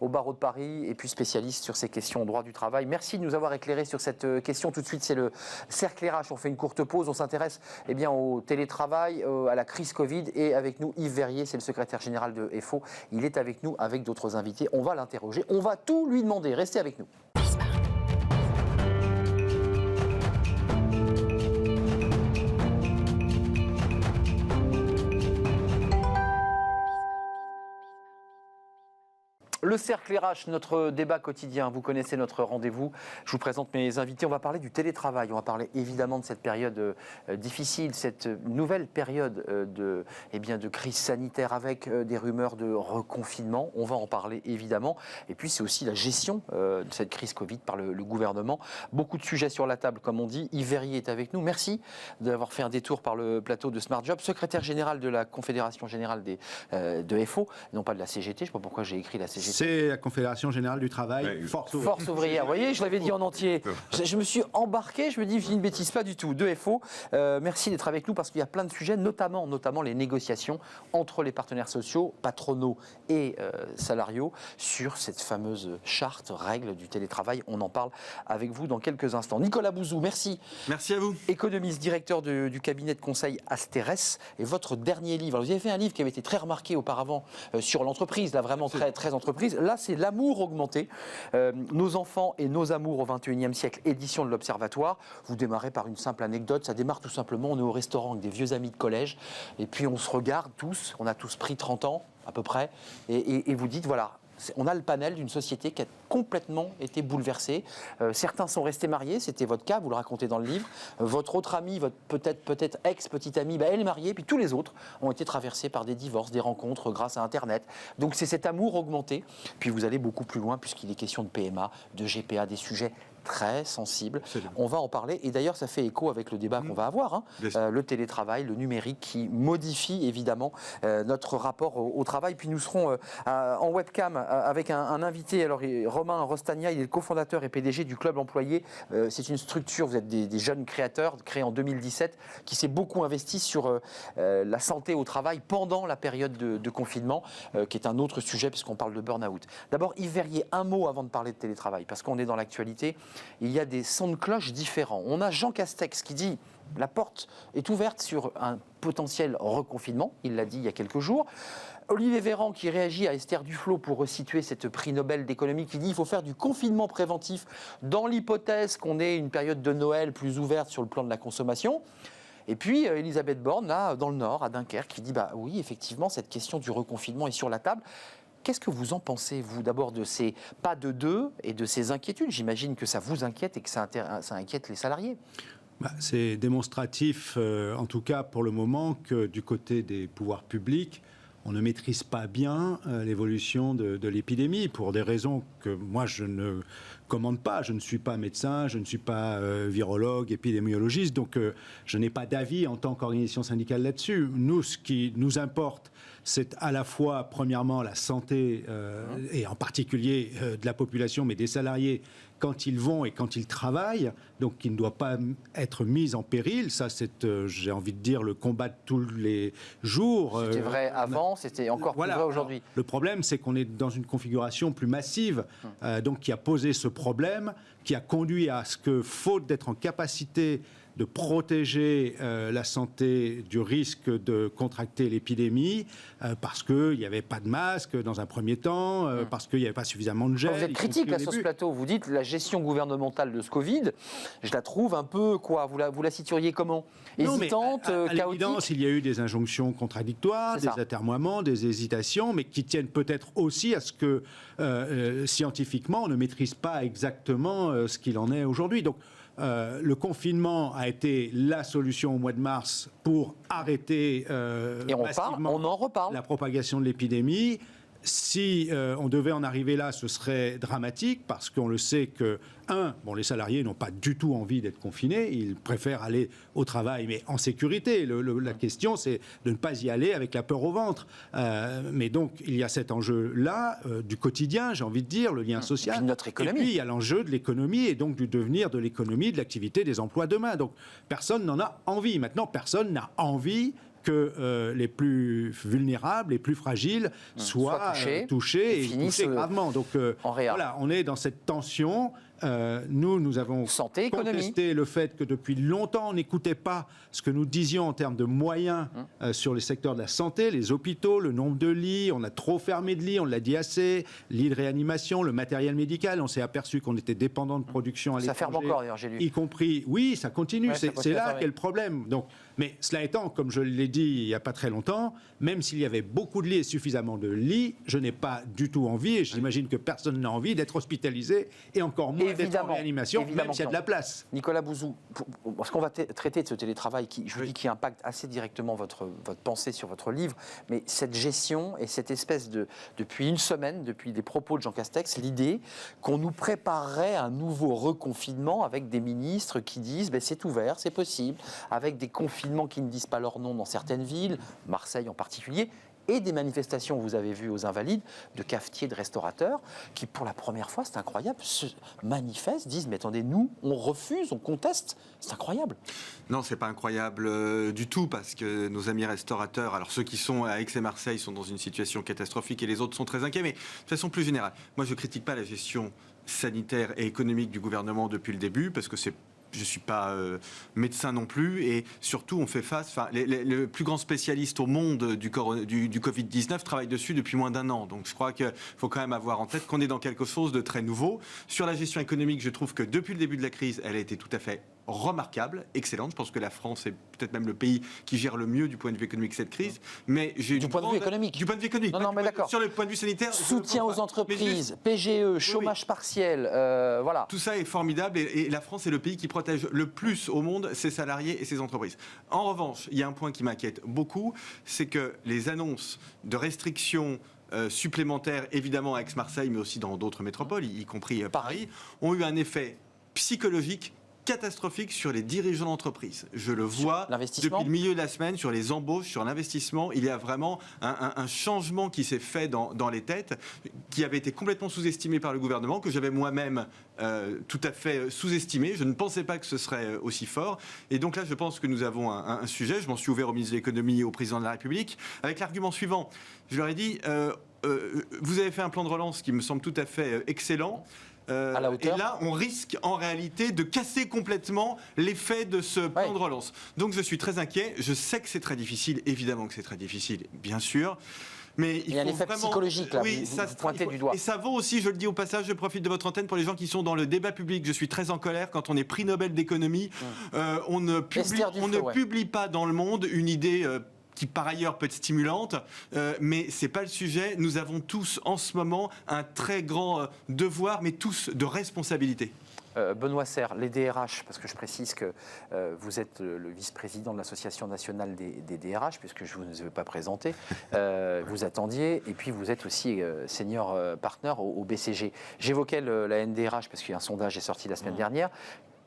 au barreau de Paris et puis spécialiste sur ces questions droit du travail. Merci de nous avoir éclairé sur cette question. Tout de suite, c'est le cercle RH. On fait une courte pause. On s'intéresse au télétravail, à la crise Covid. Et avec nous, Yves Verrier, c'est le secrétaire général de FO. Il est avec nous, avec d'autres invités. On va l'interroger. On va tout lui demander. Restez avec nous. Le cercle RH, notre débat quotidien, vous connaissez notre rendez-vous. Je vous présente mes invités. On va parler du télétravail. On va parler évidemment de cette période difficile, cette nouvelle période de crise sanitaire avec des rumeurs de reconfinement. On va en parler évidemment. Et puis c'est aussi la gestion de cette crise Covid par le gouvernement. Beaucoup de sujets sur la table, comme on dit. Yves Verrier est avec nous. Merci d'avoir fait un détour par le plateau de Smart Job, secrétaire général de la Confédération générale de FO, non pas de la CGT. Je ne sais pas pourquoi j'ai écrit la CGT. C'est la Confédération Générale du Travail, Oui. Force ouvrière. Force ouvrière, vous voyez, je l'avais dit en entier. Je me suis embarqué, je me dis, je dis une bêtise, pas du tout, de FO. Merci d'être avec nous parce qu'il y a plein de sujets, notamment les négociations entre les partenaires sociaux, patronaux et salariaux, sur cette fameuse charte, règle du télétravail. On en parle avec vous dans quelques instants. Nicolas Bouzou, merci. Merci à vous. Économiste, directeur du cabinet de conseil Asterès. Et votre dernier livre, alors vous avez fait un livre qui avait été très remarqué auparavant sur l'entreprise, là vraiment très, très entreprise. Là, c'est L'amour augmenté. Nos enfants et nos amours au XXIe siècle, édition de l'Observatoire. Vous démarrez par une simple anecdote. Ça démarre tout simplement, on est au restaurant avec des vieux amis de collège. Et puis on se regarde tous, on a tous pris 30 ans à peu près. Et vous dites, voilà, on a le panel d'une société qui a complètement été bouleversée. Certains sont restés mariés, c'était votre cas, vous le racontez dans le livre. Votre autre amie, votre peut-être ex-petite amie, elle est mariée, puis tous les autres ont été traversés par des divorces, des rencontres grâce à Internet. Donc c'est cet amour augmenté. Puis vous allez beaucoup plus loin puisqu'il est question de PMA, de GPA, des sujets très sensible. On va en parler. Et d'ailleurs, ça fait écho avec le débat qu'on va avoir. Le télétravail, le numérique qui modifie évidemment notre rapport au travail. Puis nous serons en webcam avec un invité. Alors, Romain Rostagna, il est le cofondateur et PDG du Club Employé. C'est une structure, vous êtes des jeunes créateurs, créés en 2017, qui s'est beaucoup investi sur la santé au travail pendant la période de confinement, qui est un autre sujet puisqu'on parle de burn-out. D'abord, Yves Verrier, un mot avant de parler de télétravail, parce qu'on est dans l'actualité. Il y a des sons de cloche différents. On a Jean Castex qui dit la porte est ouverte sur un potentiel reconfinement, il l'a dit il y a quelques jours. Olivier Véran qui réagit à Esther Duflo pour resituer cette prix Nobel d'économie qui dit qu'il faut faire du confinement préventif dans l'hypothèse qu'on ait une période de Noël plus ouverte sur le plan de la consommation. Et puis Elisabeth Borne, là, dans le Nord, à Dunkerque, qui dit bah oui, effectivement, cette question du reconfinement est sur la table. Qu'est-ce que vous en pensez, vous, d'abord de ces pas de deux et de ces inquiétudes? J'imagine que ça vous inquiète et que ça inquiète les salariés. C'est démonstratif, en tout cas pour le moment, que du côté des pouvoirs publics, on ne maîtrise pas bien l'évolution de l'épidémie pour des raisons que moi je ne commande pas. Je ne suis pas médecin, je ne suis pas virologue, épidémiologiste, donc je n'ai pas d'avis en tant qu'organisation syndicale là-dessus. Nous, ce qui nous importe, c'est à la fois, premièrement, la santé, et en particulier de la population, mais des salariés, quand ils vont et quand ils travaillent, donc qui ne doit pas être mis en péril. Ça, c'est, j'ai envie de dire, le combat de tous les jours. C'était vrai avant, c'était encore plus vrai aujourd'hui. Le problème, c'est qu'on est dans une configuration plus massive, donc qui a posé ce problème, qui a conduit à ce que, faute d'être en capacité de protéger la santé du risque de contracter l'épidémie, parce qu'il n'y avait pas de masque dans un premier temps, parce qu'il n'y avait pas suffisamment de gel. Vous êtes critique là sur ce plateau, vous dites la gestion gouvernementale de ce Covid, je la trouve un peu, quoi, vous la situeriez comment? Hésitante, chaotique? À l'évidence, il y a eu des injonctions contradictoires, des atermoiements, des hésitations, mais qui tiennent peut-être aussi à ce que, scientifiquement, on ne maîtrise pas exactement ce qu'il en est aujourd'hui. Donc, le confinement a été la solution au mois de mars pour arrêter et on en reparle. la propagation de l'épidémie. Si on devait en arriver là, ce serait dramatique parce qu'on le sait que, les salariés n'ont pas du tout envie d'être confinés, ils préfèrent aller au travail, mais en sécurité. La question, c'est de ne pas y aller avec la peur au ventre. Mais donc, il y a cet enjeu-là du quotidien, j'ai envie de dire, le lien social. Et puis notre économie. Et puis, il y a l'enjeu de l'économie et donc du devenir de l'économie, de l'activité, des emplois demain. Donc, personne n'en a envie. Maintenant, personne n'a envie que les plus vulnérables, les plus fragiles soient touchés et touchés gravement. Donc voilà, on est dans cette tension. Nous avons contesté le fait que depuis longtemps, on n'écoutait pas ce que nous disions en termes de moyens sur les secteurs de la santé, les hôpitaux, le nombre de lits. On a trop fermé de lits, on l'a dit assez. Lits de réanimation, le matériel médical. On s'est aperçu qu'on était dépendant de production à l'étranger. Ça ferme encore, d'ailleurs, j'ai lu. Y compris, oui, ça continue. C'est là qu'est le problème. Donc, mais cela étant, comme je l'ai dit il n'y a pas très longtemps, même s'il y avait beaucoup de lits et suffisamment de lits, je n'ai pas du tout envie, et j'imagine que personne n'a envie d'être hospitalisé, et encore moins d'être en réanimation, même s'il y a de la place. Nicolas Bouzou, parce qu'on va traiter de ce télétravail qui impacte assez directement votre pensée sur votre livre, mais cette gestion et cette espèce de, depuis une semaine, depuis les propos de Jean Castex, l'idée qu'on nous préparerait un nouveau reconfinement avec des ministres qui disent c'est ouvert, c'est possible, avec des confinements qui ne disent pas leur nom dans certaines villes, Marseille en particulier, et des manifestations, vous avez vu aux Invalides, de cafetiers, de restaurateurs, qui pour la première fois, c'est incroyable, se manifestent, disent mais attendez, nous, on refuse, on conteste, c'est incroyable. Non, c'est pas incroyable du tout, parce que nos amis restaurateurs, alors ceux qui sont à Aix et Marseille sont dans une situation catastrophique et les autres sont très inquiets, mais de façon plus générale, moi je critique pas la gestion sanitaire et économique du gouvernement depuis le début, parce que je ne suis pas médecin non plus, et surtout on fait face, le plus grand spécialiste au monde du Covid-19 travaille dessus depuis moins d'1 an, donc je crois qu'il faut quand même avoir en tête qu'on est dans quelque chose de très nouveau. Sur la gestion économique, je trouve que depuis le début de la crise, elle a été tout à fait remarquable, excellente. Je pense que la France est peut-être même le pays qui gère le mieux du point de vue économique cette crise. Mais j'ai du point de vue économique. Du point de vue économique. Non, mais d'accord. Sur le point de vue sanitaire. Soutien aux entreprises, PGE, chômage partiel, voilà. Tout ça est formidable et la France est le pays qui protège le plus au monde ses salariés et ses entreprises. En revanche, il y a un point qui m'inquiète beaucoup, c'est que les annonces de restrictions supplémentaires, évidemment à Aix-Marseille, mais aussi dans d'autres métropoles, y compris Paris, ont eu un effet psychologique catastrophique sur les dirigeants d'entreprise. Je le vois depuis le milieu de la semaine, sur les embauches, sur l'investissement. Il y a vraiment un changement qui s'est fait dans les têtes, qui avait été complètement sous-estimé par le gouvernement, que j'avais moi-même tout à fait sous-estimé. Je ne pensais pas que ce serait aussi fort. Et donc là, je pense que nous avons un sujet. Je m'en suis ouvert au ministre de l'économie et au président de la République, avec l'argument suivant. Je leur ai dit, vous avez fait un plan de relance qui me semble tout à fait excellent. Et là, on risque en réalité de casser complètement l'effet de ce plan de relance. Donc je suis très inquiet. Je sais que c'est très difficile, évidemment que c'est très difficile, bien sûr. Mais il y a un effet psychologique là, vous pointez du doigt. Et ça vaut aussi, je le dis au passage, je profite de votre antenne pour les gens qui sont dans le débat public. Je suis très en colère quand on est prix Nobel d'économie. On ne publie pas dans le monde une idée qui par ailleurs peut être stimulante, mais c'est pas le sujet. Nous avons tous en ce moment un très grand devoir, mais tous de responsabilité. Benoît Serre, les DRH, parce que je précise que vous êtes le vice-président de l'Association nationale des DRH, puisque je ne vous ai pas présenté, vous attendiez, et puis vous êtes aussi senior partner au BCG. J'évoquais la NDRH, parce qu'un sondage est sorti la semaine dernière.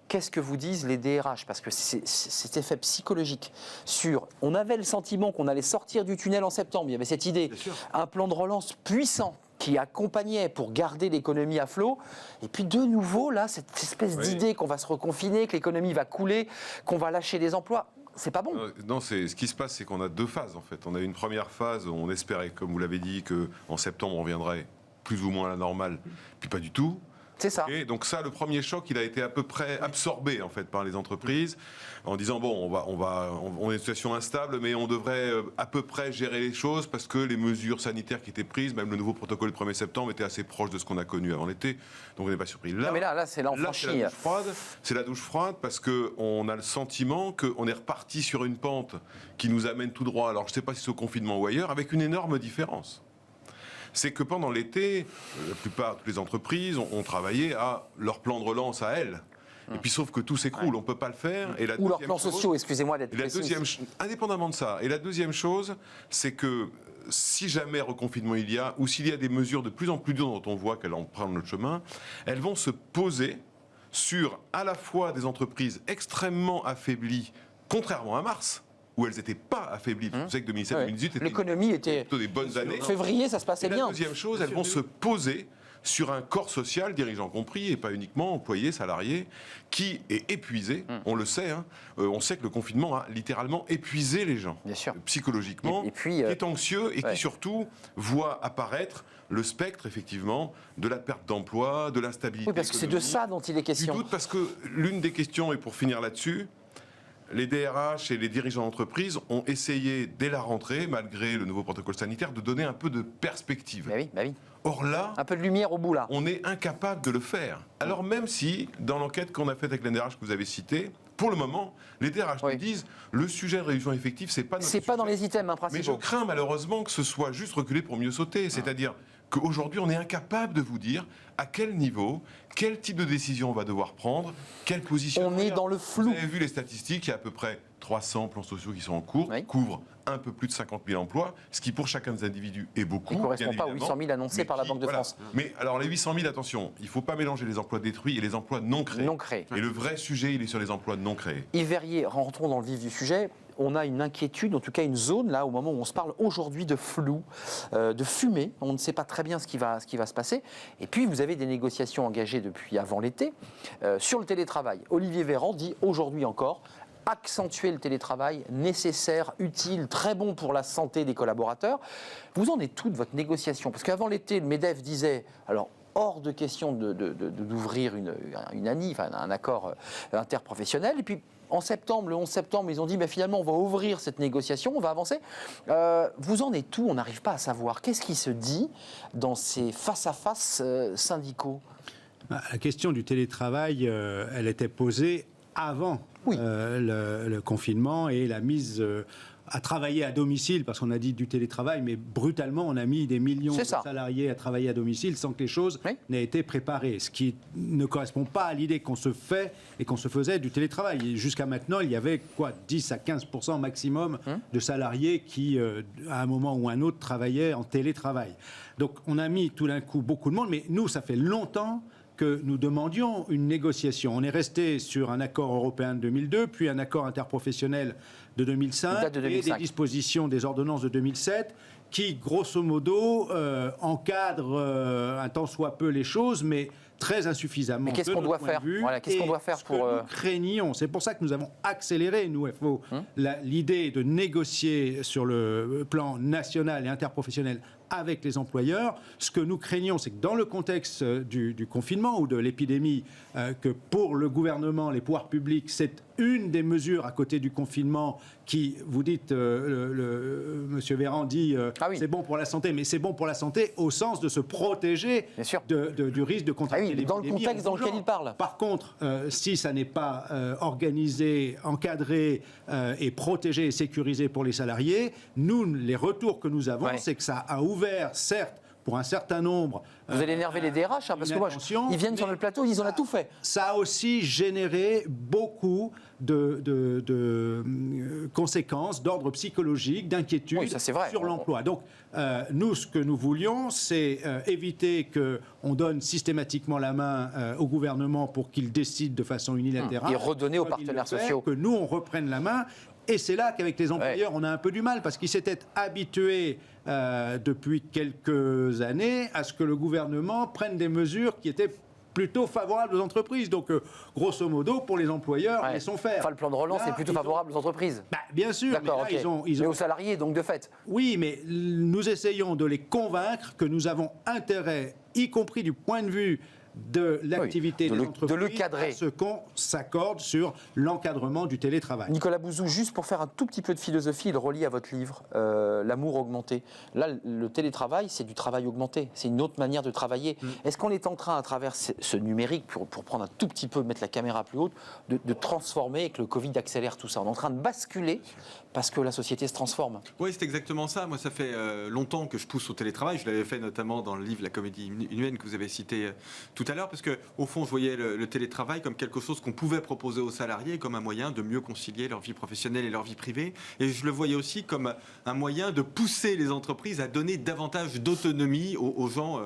Qu'est-ce que vous disent les DRH? Parce que cet effet psychologique sur... On avait le sentiment qu'on allait sortir du tunnel en septembre. Il y avait cette idée, un plan de relance puissant qui accompagnait pour garder l'économie à flot. Et puis de nouveau, là, cette espèce d'idée qu'on va se reconfiner, que l'économie va couler, qu'on va lâcher des emplois. C'est pas bon. Non, ce qui se passe, c'est qu'on a deux phases, en fait. On a une première phase où on espérait, comme vous l'avez dit, qu'en septembre, on reviendrait plus ou moins à la normale. Puis pas du tout. C'est ça. Okay, donc ça, le premier choc, il a été à peu près absorbé en fait par les entreprises en disant bon, on est une situation instable, mais on devrait à peu près gérer les choses parce que les mesures sanitaires qui étaient prises, même le nouveau protocole du 1er septembre, était assez proche de ce qu'on a connu avant l'été. Donc on n'est pas surpris. Là, non, mais là, c'est l'enfranchi. C'est la douche froide parce que on a le sentiment qu'on est reparti sur une pente qui nous amène tout droit. Alors je ne sais pas si c'est au confinement ou ailleurs, avec une énorme différence. C'est que pendant l'été, toutes les entreprises ont travaillé à leur plan de relance à elles. Et puis sauf que tout s'écroule, on ne peut pas le faire. Et ou leurs plans sociaux, excusez-moi d'être précis. Indépendamment de ça. Et la deuxième chose, c'est que si jamais reconfinement il y a, ou s'il y a des mesures de plus en plus dures dont on voit qu'elles en prennent notre chemin, elles vont se poser sur à la fois des entreprises extrêmement affaiblies, contrairement à mars, où elles n'étaient pas affaiblies. Vous savez que 2017-2018 l'économie était plutôt des bonnes années. Février, ça se passait Et bien. la deuxième chose, elles vont se poser sur un corps social, dirigeants compris, et pas uniquement employés, salariés, qui est épuisé. On le sait. On sait que le confinement a littéralement épuisé les gens, Bien sûr. psychologiquement, Et puis, qui est anxieux et ouais. qui surtout voit apparaître le spectre, effectivement, de la perte d'emploi, de l'instabilité. Oui, parce que c'est de ça dont il est Du question. doute, parce que l'une des questions, et pour finir là-dessus, les DRH et les dirigeants d'entreprise ont essayé, dès la rentrée, malgré le nouveau protocole sanitaire, de donner un peu de perspective. Bah oui. Or là, Un peu de lumière au bout, là. on est incapable de le faire. Alors même si, dans l'enquête qu'on a faite avec les DRH que vous avez citée, pour le moment, les DRH nous disent le sujet de réduction effective, c'est pas notre C'est pas sujet. dans les items Mais je principaux. crains malheureusement que ce soit juste reculer pour mieux sauter. C'est-à-dire qu'aujourd'hui, on est incapable de vous dire à quel niveau, quel type de décision on va devoir prendre, quelle position. On est dans le flou. Vous avez vu les statistiques, il y a à peu près 300 plans sociaux qui sont en cours, couvrent un peu plus de 50 000 emplois, ce qui pour chacun des individus est beaucoup. Il ne correspond bien pas aux évidemment, 800 000 annoncés mais par la Banque de voilà. France. Mais alors les 800 000, attention, il ne faut pas mélanger les emplois détruits et les emplois non créés. Non créés. Et le vrai sujet, il est sur les emplois non créés. Yves Verrier, rentrons dans le vif du sujet. On a une inquiétude, en tout cas une zone, là, au moment où on se parle aujourd'hui, de flou, de fumée. On ne sait pas très bien ce qui va se passer. Et puis, vous avez des négociations engagées depuis avant l'été sur le télétravail. Olivier Véran dit aujourd'hui encore accentuer le télétravail, nécessaire, utile, très bon pour la santé des collaborateurs. Vous en êtes où de votre négociation? Parce qu'avant l'été, le MEDEF disait, alors hors de question d'ouvrir une ANI, enfin un accord interprofessionnel. Et puis en septembre, le 11 septembre, ils ont dit finalement on va ouvrir cette négociation, on va avancer. Vous en êtes où? On n'arrive pas à savoir. Qu'est-ce qui se dit dans ces face-à-face syndicaux? La question du télétravail, elle était posée avant le confinement et la mise à travailler à domicile, parce qu'on a dit du télétravail, mais brutalement, on a mis des millions de salariés à travailler à domicile sans que les choses n'aient été préparées. Ce qui ne correspond pas à l'idée qu'on se fait et qu'on se faisait du télétravail. Jusqu'à maintenant, il y avait 10 à 15% maximum de salariés qui, à un moment ou un autre, travaillaient en télétravail. Donc, on a mis tout d'un coup beaucoup de monde, mais nous, ça fait longtemps que nous demandions une négociation. On est resté sur un accord européen de 2002, puis un accord interprofessionnel de 2005, et des dispositions des ordonnances de 2007 qui, grosso modo, encadrent un tant soit peu les choses, mais très insuffisamment. Mais qu'est-ce qu'on doit faire? Qu'est-ce qu'on doit faire pour... Nous craignons, c'est pour ça que nous avons accéléré, nous, FO, l'idée de négocier sur le plan national et interprofessionnel avec les employeurs. Ce que nous craignons, c'est que dans le contexte du confinement ou de l'épidémie, que pour le gouvernement, les pouvoirs publics, c'est une des mesures à côté du confinement qui, vous dites, Monsieur Véran dit, c'est bon pour la santé, mais c'est bon pour la santé au sens de se protéger du risque de contracter l'épidémie. Dans le contexte dans lequel il parle. Par contre, si ça n'est pas organisé, encadré et protégé et sécurisé pour les salariés, nous, les retours que nous avons, c'est que ça a ouvert, certes, pour un certain nombre... Vous allez énerver les DRH, parce que moi, ils viennent sur le plateau, ils disent on a tout fait. Ça a aussi généré beaucoup de conséquences d'ordre psychologique, d'inquiétude sur l'emploi. Donc, nous, ce que nous voulions, c'est éviter qu'on donne systématiquement la main au gouvernement pour qu'il décide de façon unilatérale. Et redonner aux partenaires sociaux. Que nous, on reprenne la main. Et c'est là qu'avec les employeurs, on a un peu du mal, parce qu'ils s'étaient habitués depuis quelques années à ce que le gouvernement prenne des mesures qui étaient plutôt favorables aux entreprises. Donc, grosso modo, pour les employeurs, laissons faire. Enfin, le plan de relance est plutôt favorable aux entreprises. Bien sûr. D'accord, mais aux salariés, donc de fait. Oui, mais nous essayons de les convaincre que nous avons intérêt, y compris du point de vue de l'activité des entreprises, de le cadrer. À ce qu'on s'accorde sur l'encadrement du télétravail. Nicolas Bouzou, juste pour faire un tout petit peu de philosophie, il relie à votre livre, L'amour augmenté. Là, le télétravail, c'est du travail augmenté. C'est une autre manière de travailler. Est-ce qu'on est en train, à travers ce numérique, pour prendre un tout petit peu, mettre la caméra plus haute, de transformer et que le Covid accélère tout ça? On est en train de basculer parce que la société se transforme. Oui, c'est exactement ça. Moi, ça fait longtemps que je pousse au télétravail. Je l'avais fait notamment dans le livre La comédie humaine que vous avez cité tout à l'heure, parce que au fond, je voyais le télétravail comme quelque chose qu'on pouvait proposer aux salariés, comme un moyen de mieux concilier leur vie professionnelle et leur vie privée. Et je le voyais aussi comme un moyen de pousser les entreprises à donner davantage d'autonomie aux gens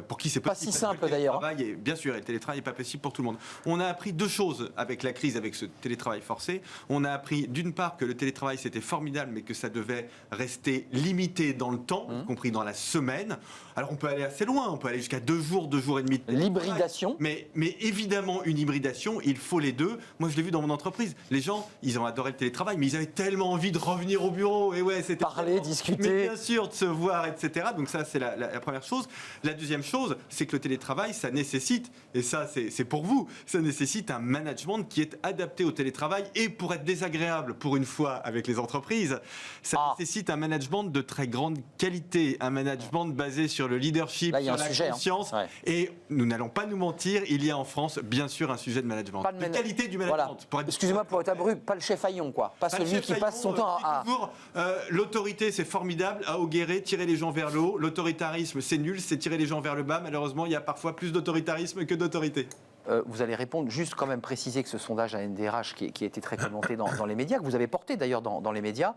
pour qui c'est pas possible. si simple d'ailleurs. Bien sûr, et le télétravail n'est pas possible pour tout le monde. On a appris deux choses avec la crise, avec ce télétravail forcé. On a appris d'une part que le télétravail c'était formidable, mais que ça devait rester limité dans le temps, y compris dans la semaine. Alors on peut aller assez loin, on peut aller jusqu'à 2 jours, 2 jours et demi. L'hybridation. Mais évidemment, une hybridation, il faut les deux. Moi, je l'ai vu dans mon entreprise. Les gens, ils ont adoré le télétravail, mais ils avaient tellement envie de revenir au bureau. Et ouais, c'était parler, discuter. Mais bien sûr, de se voir, etc. Donc ça, c'est la première chose. La deuxième chose, c'est que le télétravail, ça nécessite, et ça, c'est pour vous, ça nécessite un management qui est adapté au télétravail et pour être désagréable pour une fois avec les entreprises, ça nécessite un management de très grande qualité, un management basé sur le leadership, là, il y a sur un la sujet, conscience. hein. Ouais. Et nous n'allons pas nous mentir, il y a en France, bien sûr, un sujet de management. Pas de qualité du management. Voilà. Excusez-moi pour être abrupt, pas le chef Haillon, quoi. Pas celui qui passe son temps à... Toujours, l'autorité, c'est formidable, à Auguerre, tirer les gens vers le haut. L'autoritarisme, c'est nul, c'est tirer les gens vers le bas. Malheureusement, il y a parfois plus d'autoritarisme que d'autorité. Vous allez répondre, juste quand même préciser que ce sondage à NDRH qui a été très commenté dans les médias, que vous avez porté d'ailleurs dans les médias,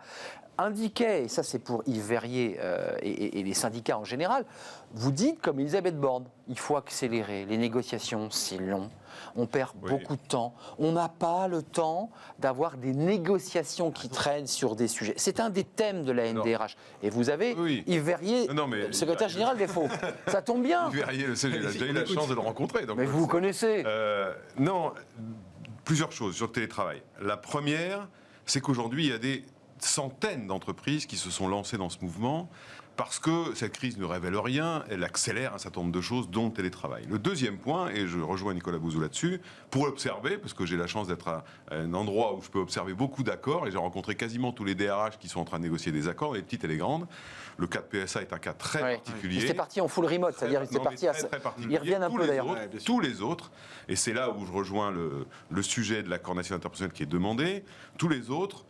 indiquait, et ça c'est pour Yves Verrier et les syndicats en général, vous dites comme Elisabeth Borne, il faut accélérer, les négociations c'est long, on perd beaucoup de temps, on n'a pas le temps d'avoir des négociations qui traînent sur des sujets. C'est un des thèmes de la NDRH. Et vous avez Yves Verrier, le secrétaire général des Faux. Ça tombe bien. Yves Verrier, j'ai déjà eu la chance de le rencontrer. Donc mais vous connaissez. Non, plusieurs choses sur le télétravail. La première, c'est qu'aujourd'hui, il y a des centaines d'entreprises qui se sont lancées dans ce mouvement parce que cette crise ne révèle rien, elle accélère un certain nombre de choses, dont le télétravail. Le deuxième point, et je rejoins Nicolas Bouzou là-dessus, pour l'observer, parce que j'ai la chance d'être à un endroit où je peux observer beaucoup d'accords, et j'ai rencontré quasiment tous les DRH qui sont en train de négocier des accords, les petites et les grandes. Le cas de PSA est un cas très particulier. Ils étaient partis en full remote, c'est-à-dire ils étaient partis à... Ils reviennent un peu d'ailleurs. Tous les autres, et c'est là où je rejoins le sujet de l'accord national interprofessionnel qui est demandé, tous les autres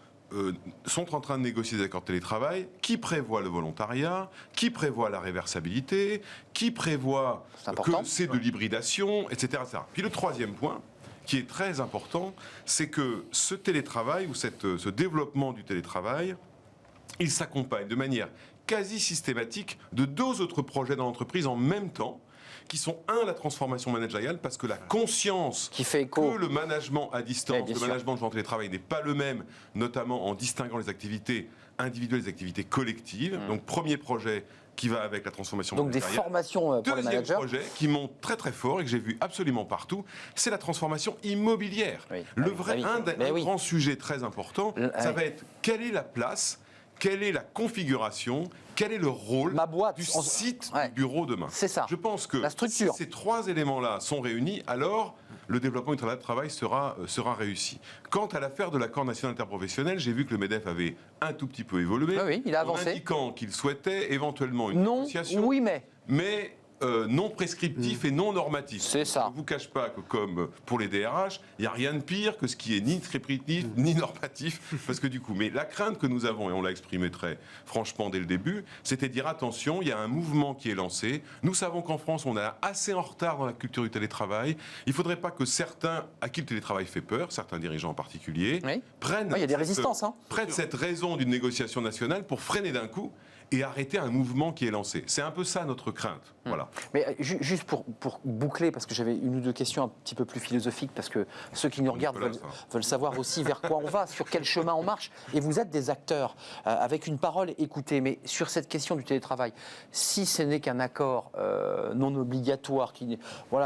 sont en train de négocier des accords de télétravail qui prévoient le volontariat, qui prévoient la réversibilité, qui prévoient que c'est de l'hybridation, etc., etc. Puis le troisième point, qui est très important, c'est que ce télétravail ou ce développement du télétravail, il s'accompagne de manière quasi systématique de 2 autres projets dans l'entreprise en même temps, qui sont la transformation managériale, parce que la conscience qui fait écho. Que le management à distance, le management de télétravail n'est pas le même, notamment en distinguant les activités individuelles et les activités collectives. Donc premier projet qui va avec la transformation managériale. Donc des formations pour les managers. Deuxième projet qui monte très très fort et que j'ai vu absolument partout, c'est la transformation immobilière. Un grand sujet très important, ça va être quelle est la place, quelle est la configuration, quel est le rôle du site du bureau demain. C'est ça. Je pense que si ces 3 éléments-là sont réunis, alors le développement du travail sera réussi. Quant à l'affaire de l'accord national interprofessionnel, j'ai vu que le MEDEF avait un tout petit peu évolué, il a avancé, en indiquant qu'il souhaitait éventuellement une négociation. Mais non prescriptif et non normatif. C'est ça. Je ne vous cache pas que, comme pour les DRH, il n'y a rien de pire que ce qui est ni prescriptif ni normatif, parce que du coup, mais la crainte que nous avons, et on l'a exprimé très franchement dès le début, c'était de dire attention, il y a un mouvement qui est lancé. Nous savons qu'en France, on est assez en retard dans la culture du télétravail. Il ne faudrait pas que certains, à qui le télétravail fait peur, certains dirigeants en particulier, prennent cette raison d'une négociation nationale pour freiner d'un coup et arrêter un mouvement qui est lancé. C'est un peu ça notre crainte. Voilà. Mais juste pour boucler, parce que j'avais une ou deux questions un petit peu plus philosophiques, parce que ceux qui nous regardent veulent savoir aussi vers quoi on va, sur quel chemin on marche. Et vous êtes des acteurs, avec une parole écoutée. Mais sur cette question du télétravail, si ce n'est qu'un accord non obligatoire,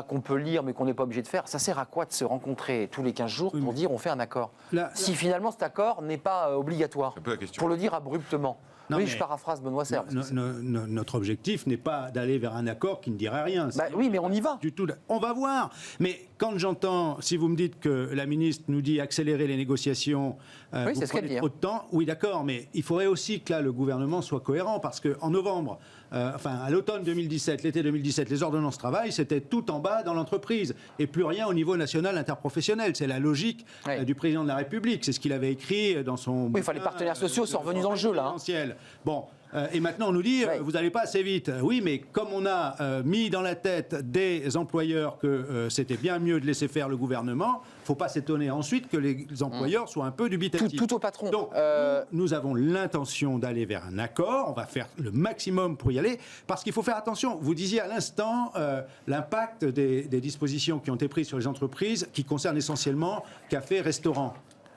qu'on peut lire mais qu'on n'est pas obligé de faire, ça sert à quoi de se rencontrer tous les 15 jours pour dire on fait un accord si finalement cet accord n'est pas obligatoire, pour le dire abruptement? Je paraphrase Benoît Serre. Notre objectif n'est pas d'aller vers un accord qui ne dirait rien. Oui, mais on y va. Du tout. On va voir. Mais quand j'entends, si vous me dites que la ministre nous dit accélérer les négociations, vous prenez trop de temps, oui d'accord, mais il faudrait aussi que là, le gouvernement soit cohérent, parce qu'en novembre, à l'automne 2017, l'été 2017, les ordonnances travail, c'était tout en bas dans l'entreprise, et plus rien au niveau national interprofessionnel. C'est la logique du président de la République. C'est ce qu'il avait écrit dans son... les partenaires sociaux sont revenus dans le jeu, là. Bon, Et maintenant, on nous dit, vous n'allez pas assez vite. Oui, mais comme on a mis dans la tête des employeurs que c'était bien mieux de laisser faire le gouvernement, il ne faut pas s'étonner ensuite que les employeurs soient un peu dubitatifs. Tout au patron. Donc, nous avons l'intention d'aller vers un accord. On va faire le maximum pour y aller. Parce qu'il faut faire attention. Vous disiez à l'instant l'impact des dispositions qui ont été prises sur les entreprises qui concernent essentiellement cafés, restaurants.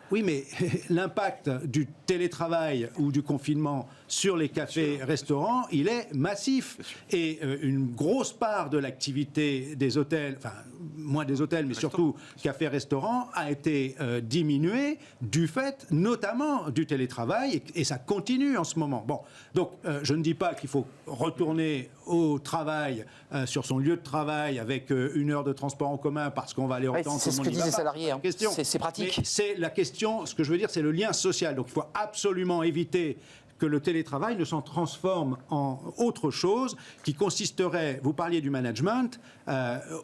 Oui, mais l'impact du télétravail ou du confinement sur les cafés, restaurants, il est massif. Et une grosse part de l'activité des hôtels, enfin, moins des hôtels, mais surtout cafés, restaurants, a été diminuée du fait, notamment, du télétravail. Et ça continue en ce moment. Bon, donc, je ne dis pas qu'il faut retourner au travail, sur son lieu de travail, avec 1 heure de transport en commun, parce qu'on va aller autant. Ouais, c'est ce que disent les salariés. Hein. C'est pratique. Mais c'est la question. Ce que je veux dire, c'est le lien social. Donc, il faut absolument éviter que le télétravail ne s'en transforme en autre chose qui consisterait, vous parliez du management,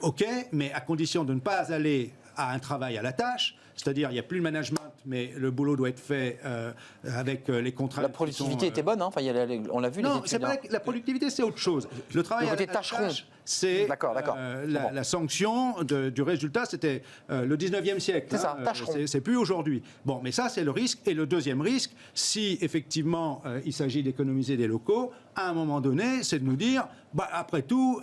ok, mais à condition de ne pas aller à un travail à la tâche, c'est-à-dire il n'y a plus le management, mais le boulot doit être fait avec les contraintes. La productivité était bonne, hein, enfin, on l'a vu. Non, c'est pas la productivité, c'est autre chose. Le travail à la tâche, c'est la sanction du résultat, c'était le 19e siècle. C'est ça, tâcheron. C'est plus aujourd'hui. Bon, mais ça, c'est le risque. Et le deuxième risque, si effectivement il s'agit d'économiser des locaux, à un moment donné, c'est de nous dire, après tout,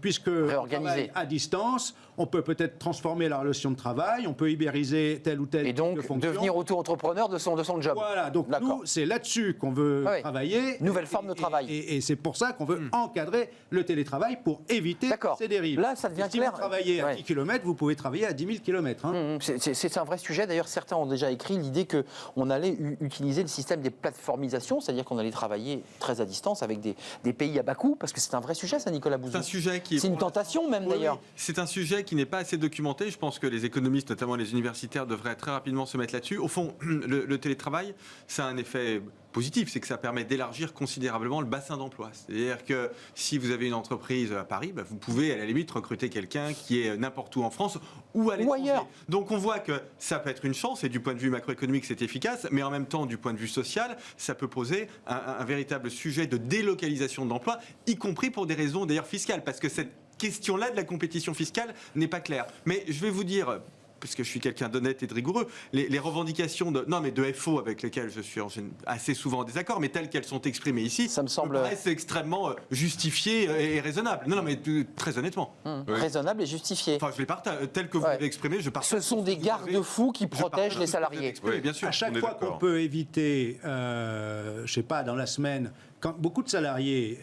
puisque on travaille à distance, on peut peut-être transformer la relation de travail, on peut ibériser telle ou telle fonction. Et donc, devenir auto-entrepreneur de son job. Voilà, donc nous, c'est là-dessus qu'on veut travailler. Nouvelle forme de travail. Et c'est pour ça qu'on veut encadrer le télétravail pour éviter ces dérives. Là, ça devient clair. Si vous travaillez à 10 km, vous pouvez travailler à 10 000 km. Hein. C'est un vrai sujet. D'ailleurs, certains ont déjà écrit l'idée qu'on allait utiliser le système des plateformisations, c'est-à-dire qu'on allait travailler très à distance avec des pays à bas coût, parce que c'est un vrai sujet, ça, Nicolas Bouzou. C'est un sujet qui c'est une tentation, même, d'ailleurs. Oui, c'est un sujet qui n'est pas assez documenté. Je pense que les économistes, notamment les universitaires, devraient très rapidement se mettre là-dessus. Au fond, le télétravail, ça a un effet positif, c'est que ça permet d'élargir considérablement le bassin d'emploi. C'est-à-dire que si vous avez une entreprise à Paris, vous pouvez à la limite recruter quelqu'un qui est n'importe où en France ou à l'étranger. Donc on voit que ça peut être une chance, et du point de vue macroéconomique c'est efficace, mais en même temps du point de vue social, ça peut poser un véritable sujet de délocalisation de l'emploi, y compris pour des raisons d'ailleurs fiscales, parce que cette question-là de la compétition fiscale n'est pas claire. Mais je vais vous dire, parce que je suis quelqu'un d'honnête et de rigoureux, les revendications de FO avec lesquelles je suis assez souvent en désaccord, mais telles qu'elles sont exprimées ici, ça me semble extrêmement justifié et raisonnable. Non, mais très honnêtement. Raisonnable et justifié. Enfin, je les partage, tel que vous l'avez exprimé, je partage. Ce sont des garde-fous qui protègent les salariés. Oui, bien sûr. À chaque fois qu'on peut éviter, je ne sais pas, dans la semaine, quand beaucoup de salariés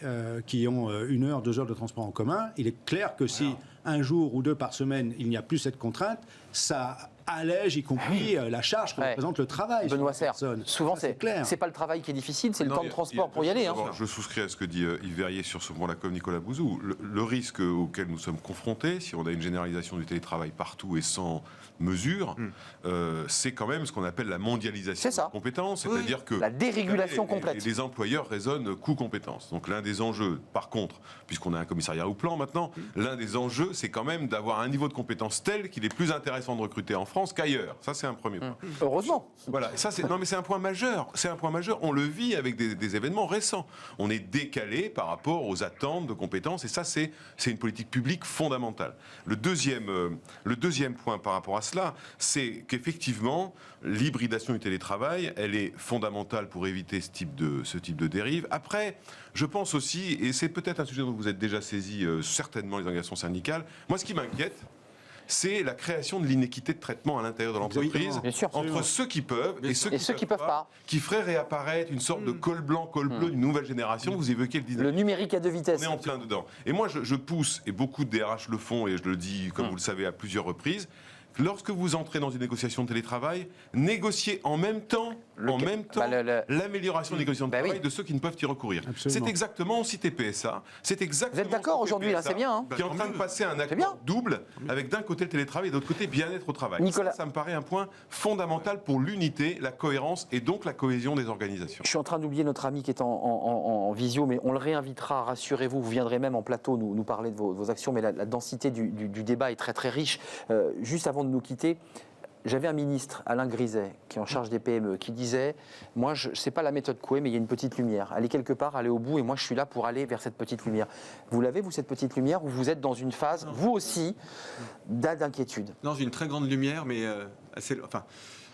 qui ont 1 heure, 2 heures de transport en commun, il est clair que si un jour ou 2 par semaine, il n'y a plus cette contrainte, ça allège y compris la charge que représente le travail. Benoît Serre, souvent c'est pas le travail qui est difficile, c'est le temps de transport pour y aller. Hein. Je souscris à ce que dit Yves Verrier sur ce point-là comme Nicolas Bouzou. Le risque auquel nous sommes confrontés, si on a une généralisation du télétravail partout et sans mesure, c'est quand même ce qu'on appelle la mondialisation des compétences, c'est-à-dire que la dérégulation complète. Les employeurs raisonnent coût-compétences. Donc l'un des enjeux, par contre, puisqu'on a un commissariat au plan maintenant, l'un des enjeux, c'est quand même d'avoir un niveau de compétence tel qu'il est plus intéressant de recruter en France qu'ailleurs. Ça, c'est un premier point. Heureusement. Voilà. Ça, non, mais c'est un point majeur. C'est un point majeur. On le vit avec des événements récents. On est décalé par rapport aux attentes de compétences, et ça, c'est une politique publique fondamentale. Le deuxième point par rapport à cela, c'est qu'effectivement, l'hybridation du télétravail, elle est fondamentale pour éviter ce type de dérive. Après, je pense aussi, et c'est peut-être un sujet dont vous êtes déjà saisi, certainement les organisations syndicales, moi, ce qui m'inquiète, c'est la création de l'inéquité de traitement à l'intérieur de l'entreprise entre ceux qui peuvent et ceux qui peuvent pas, qui ferait réapparaître une sorte de col blanc, col bleu d'une nouvelle génération. Vous évoquez le dynamisme. Le numérique à 2 vitesses. On est en plein dedans. Et moi, je pousse, et beaucoup de DRH le font, et je le dis, comme vous le savez, à plusieurs reprises, lorsque vous entrez dans une négociation de télétravail, négociez en même temps l'amélioration des conditions de travail de ceux qui ne peuvent y recourir. C'est exactement, on cite PSA, c'est exactement... Vous êtes d'accord aujourd'hui, là, c'est bien. Hein, qui est en train de passer un accord double, avec d'un côté le télétravail et de l'autre côté bien-être au travail. Nicolas, ça me paraît un point fondamental pour l'unité, la cohérence et donc la cohésion des organisations. Je suis en train d'oublier notre ami qui est en visio, mais on le réinvitera, rassurez-vous, vous viendrez même en plateau nous parler de vos actions, mais la densité du débat est très très riche. Juste avant de nous quitter, J'avais un ministre, Alain Griset, qui est en charge des PME, qui disait « Moi, je sais pas la méthode Coué, mais il y a une petite lumière. Allez quelque part, allez au bout, et moi, je suis là pour aller vers cette petite lumière. » Vous l'avez, vous, cette petite lumière, ou vous êtes dans une phase, vous aussi, d'inquiétude? Non, j'ai une très grande lumière, mais assez... Enfin,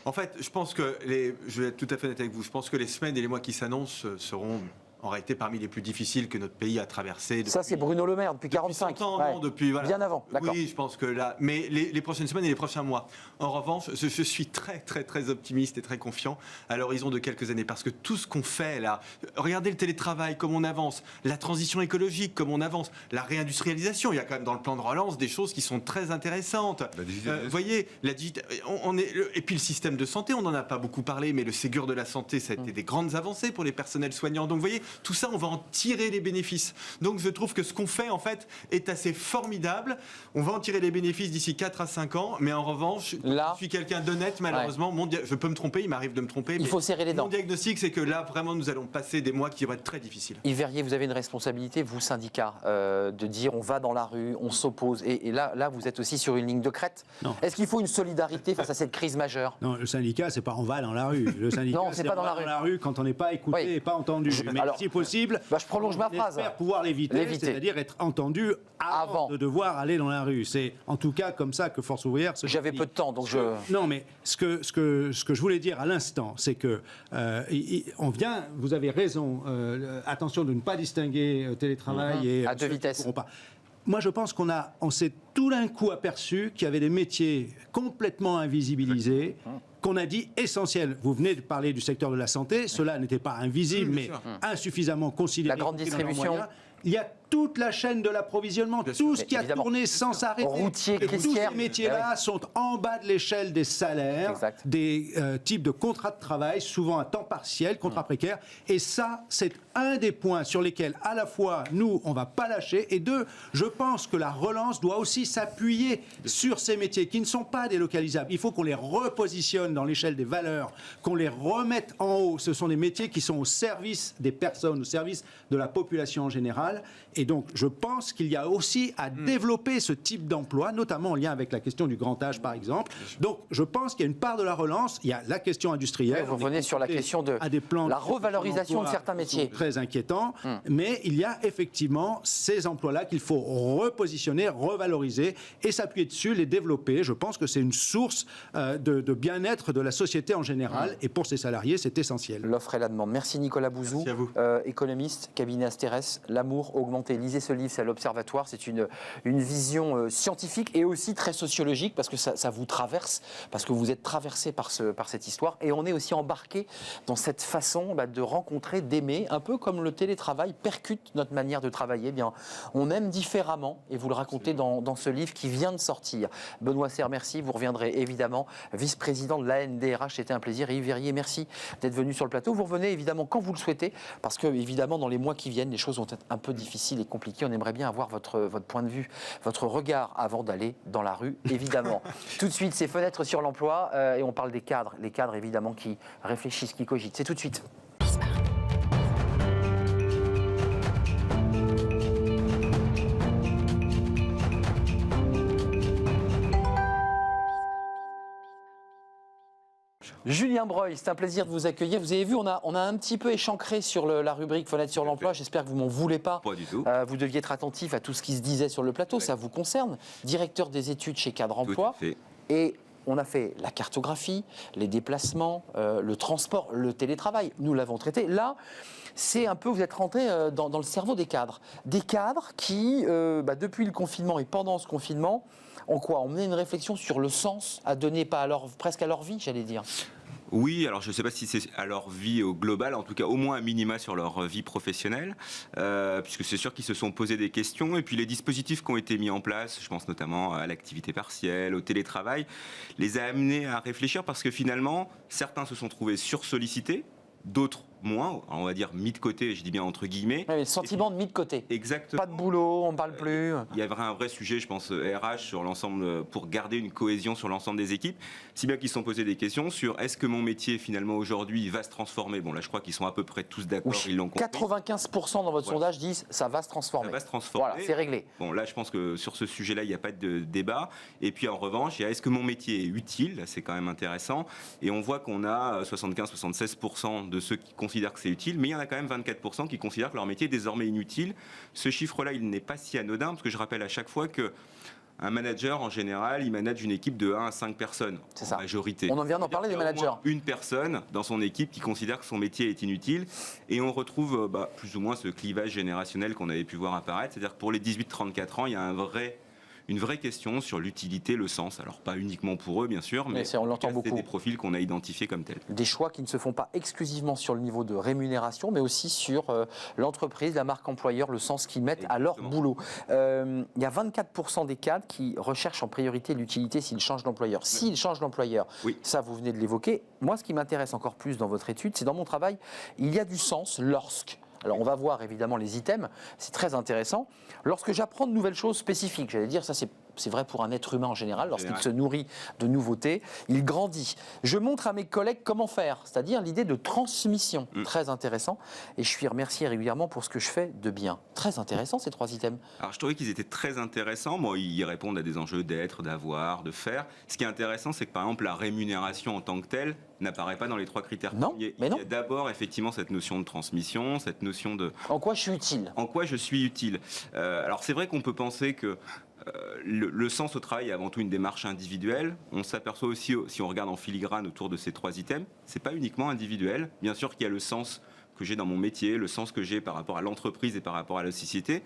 en fait, je pense que, je vais être tout à fait honnête avec vous, je pense que les semaines et les mois qui s'annoncent seront... en réalité parmi les plus difficiles que notre pays a traversé. Ça, c'est Bruno Le Maire, depuis 45 ans. Ouais. Non, depuis, voilà. Bien avant, d'accord. Oui, je pense que là... Mais les prochaines semaines et les prochains mois. En revanche, je suis très, très, très optimiste et très confiant à l'horizon de quelques années. Parce que tout ce qu'on fait là... Regardez le télétravail, comme on avance. La transition écologique, comme on avance. La réindustrialisation. Il y a quand même dans le plan de relance des choses qui sont très intéressantes. Vous voyez, et puis le système de santé, on n'en a pas beaucoup parlé, mais le Ségur de la santé, ça a été des grandes avancées pour les personnels soignants. Donc, vous voyez, tout ça, on va en tirer les bénéfices. Donc je trouve que ce qu'on fait, en fait, est assez formidable. On va en tirer les bénéfices d'ici 4 à 5 ans, mais en revanche, là, je suis quelqu'un d'honnête, malheureusement. Je peux me tromper, il m'arrive de me tromper. Il faut serrer les dents. Mon diagnostic, c'est que là, vraiment, nous allons passer des mois qui vont être très difficiles. Yves Verrier, vous avez une responsabilité, vous, syndicat, de dire on va dans la rue, on s'oppose. Et là, vous êtes aussi sur une ligne de crête. Est-ce qu'il faut une solidarité face à cette crise majeure? Non, le syndicat, c'est pas on va dans la rue. Le syndicat, c'est pas on va dans la rue quand on n'est pas écouté et pas entendu. Mais alors, si possible, je prolonge ma phrase. On espère pouvoir l'éviter, c'est-à-dire être entendu avant de devoir aller dans la rue. C'est en tout cas comme ça que Force ouvrière se... J'avais peu de temps, donc je... Non, mais ce que je voulais dire à l'instant, c'est que on vient, vous avez raison, attention de ne pas distinguer télétravail et... à deux vitesses. Moi, je pense on s'est tout d'un coup aperçu qu'il y avait des métiers complètement invisibilisés, qu'on a dit essentiels. Vous venez de parler du secteur de la santé, cela n'était pas invisible, mais insuffisamment considéré. La grande distribution. Il y a toute la chaîne de l'approvisionnement, tout ce qui a tourné sans s'arrêter. Routier, et tous caissière. ces métiers-là sont en bas de l'échelle des salaires, des types de contrats de travail, souvent à temps partiel, contrats précaires. Et ça, c'est un des points sur lesquels, à la fois, nous, on ne va pas lâcher. Et deux, je pense que la relance doit aussi s'appuyer sur ces métiers qui ne sont pas délocalisables. Il faut qu'on les repositionne dans l'échelle des valeurs, qu'on les remette en haut. Ce sont des métiers qui sont au service des personnes, au service de la population en général. Et donc, je pense qu'il y a aussi à développer ce type d'emploi, notamment en lien avec la question du grand âge, par exemple. Donc, je pense qu'il y a une part de la relance. Il y a la question industrielle. Vous revenez sur la question de la revalorisation de certains métiers. Très inquiétant. Mais il y a effectivement ces emplois-là qu'il faut repositionner, revaloriser et s'appuyer dessus, les développer. Je pense que c'est une source de bien-être de la société en général. Et pour ces salariés, c'est essentiel. L'offre et la demande. Merci Nicolas Bouzou, économiste, cabinet Asterès, L'amour augmenté. Lisez ce livre, c'est à l'Observatoire. C'est une vision scientifique et aussi très sociologique parce que ça vous traverse, parce que vous êtes traversé par cette histoire. Et on est aussi embarqué dans cette façon de rencontrer, d'aimer, un peu comme le télétravail percute notre manière de travailler. Eh bien, on aime différemment et vous le racontez dans ce livre qui vient de sortir. Benoît Serre, merci. Vous reviendrez évidemment vice-président de l'ANDRH. C'était un plaisir. Et Yves Verrier, merci d'être venu sur le plateau. Vous revenez évidemment quand vous le souhaitez parce que évidemment dans les mois qui viennent, les choses vont être un peu difficiles et compliquées. On aimerait bien avoir votre point de vue, votre regard avant d'aller dans la rue, évidemment. Tout de suite, c'est Fenêtre sur l'emploi et on parle des cadres. Les cadres, évidemment, qui réfléchissent, qui cogitent. C'est tout de suite. Julien Breuil, c'est un plaisir de vous accueillir. Vous avez vu, on a un petit peu échancré sur la rubrique Fenêtre sur l'emploi. J'espère que vous m'en voulez pas. Pas du tout. Vous deviez être attentif à tout ce qui se disait sur le plateau. Ça vous concerne. Directeur des études chez Cadre Emploi. Tout à fait. Et on a fait la cartographie, les déplacements, le transport, le télétravail. Nous l'avons traité. Là, c'est un peu, vous êtes rentré dans le cerveau des cadres. Des cadres qui, depuis le confinement et pendant ce confinement, ont mené une réflexion sur le sens à donner, presque à leur vie, j'allais dire. Oui, alors je ne sais pas si c'est à leur vie au global, en tout cas au moins à minima sur leur vie professionnelle, puisque c'est sûr qu'ils se sont posé des questions, et puis les dispositifs qui ont été mis en place, je pense notamment à l'activité partielle, au télétravail, les a amenés à réfléchir parce que finalement, certains se sont trouvés sursollicités, d'autres moins, on va dire mis de côté, je dis bien entre guillemets. Ouais, le sentiment de mis de côté. Exactement. Pas de boulot, on ne parle plus. Il y avait un vrai sujet, je pense, RH sur l'ensemble, pour garder une cohésion sur l'ensemble des équipes, si bien qu'ils se sont posés des questions sur est-ce que mon métier finalement aujourd'hui va se transformer. Bon là je crois qu'ils sont à peu près tous d'accord, ils l'ont compris. 95% dans votre sondage disent ça va se transformer. Ça va se transformer. Voilà, c'est réglé. Bon là je pense que sur ce sujet-là il n'y a pas de débat. Et puis en revanche, il y a est-ce que mon métier est utile, c'est quand même intéressant. Et on voit qu'on a 75-76% de ceux qui considèrent que c'est utile, mais il y en a quand même 24% qui considèrent que leur métier est désormais inutile. Ce chiffre-là, il n'est pas si anodin, parce que je rappelle à chaque fois que un manager, en général, il manage une équipe de 1 à 5 personnes, en majorité. On en vient d'en parler des managers. Une personne dans son équipe qui considère que son métier est inutile. Et on retrouve plus ou moins ce clivage générationnel qu'on avait pu voir apparaître. C'est-à-dire que pour les 18-34 ans, il y a une vraie question sur l'utilité, le sens. Alors pas uniquement pour eux bien sûr, mais on l'entend beaucoup. C'est des profils qu'on a identifiés comme tels. Des choix qui ne se font pas exclusivement sur le niveau de rémunération, mais aussi sur l'entreprise, la marque employeur, le sens qu'ils mettent à leur boulot. Il y a 24% des cadres qui recherchent en priorité l'utilité s'ils changent d'employeur. S'ils changent d'employeur, ça vous venez de l'évoquer. Moi, ce qui m'intéresse encore plus dans votre étude, c'est dans mon travail, il y a du sens lorsque. Alors on va voir évidemment les items, c'est très intéressant. Lorsque j'apprends de nouvelles choses spécifiques, j'allais dire ça c'est vrai pour un être humain en général, lorsqu'il se nourrit de nouveautés, il grandit. Je montre à mes collègues comment faire, c'est-à-dire l'idée de transmission, très intéressant. Et je suis remercié régulièrement pour ce que je fais de bien. Très intéressant ces 3 items. Alors je trouvais qu'ils étaient très intéressants. Bon, ils répondent à des enjeux d'être, d'avoir, de faire. Ce qui est intéressant, c'est que par exemple la rémunération en tant que telle n'apparaît pas dans les 3 critères premiers. Il y a d'abord effectivement cette notion de transmission, cette notion de... En quoi je suis utile ? En quoi je suis utile. Alors c'est vrai qu'on peut penser que le sens au travail est avant tout une démarche individuelle. On s'aperçoit aussi, si on regarde en filigrane autour de ces 3 items, c'est pas uniquement individuel. Bien sûr qu'il y a le sens que j'ai dans mon métier, le sens que j'ai par rapport à l'entreprise et par rapport à la société,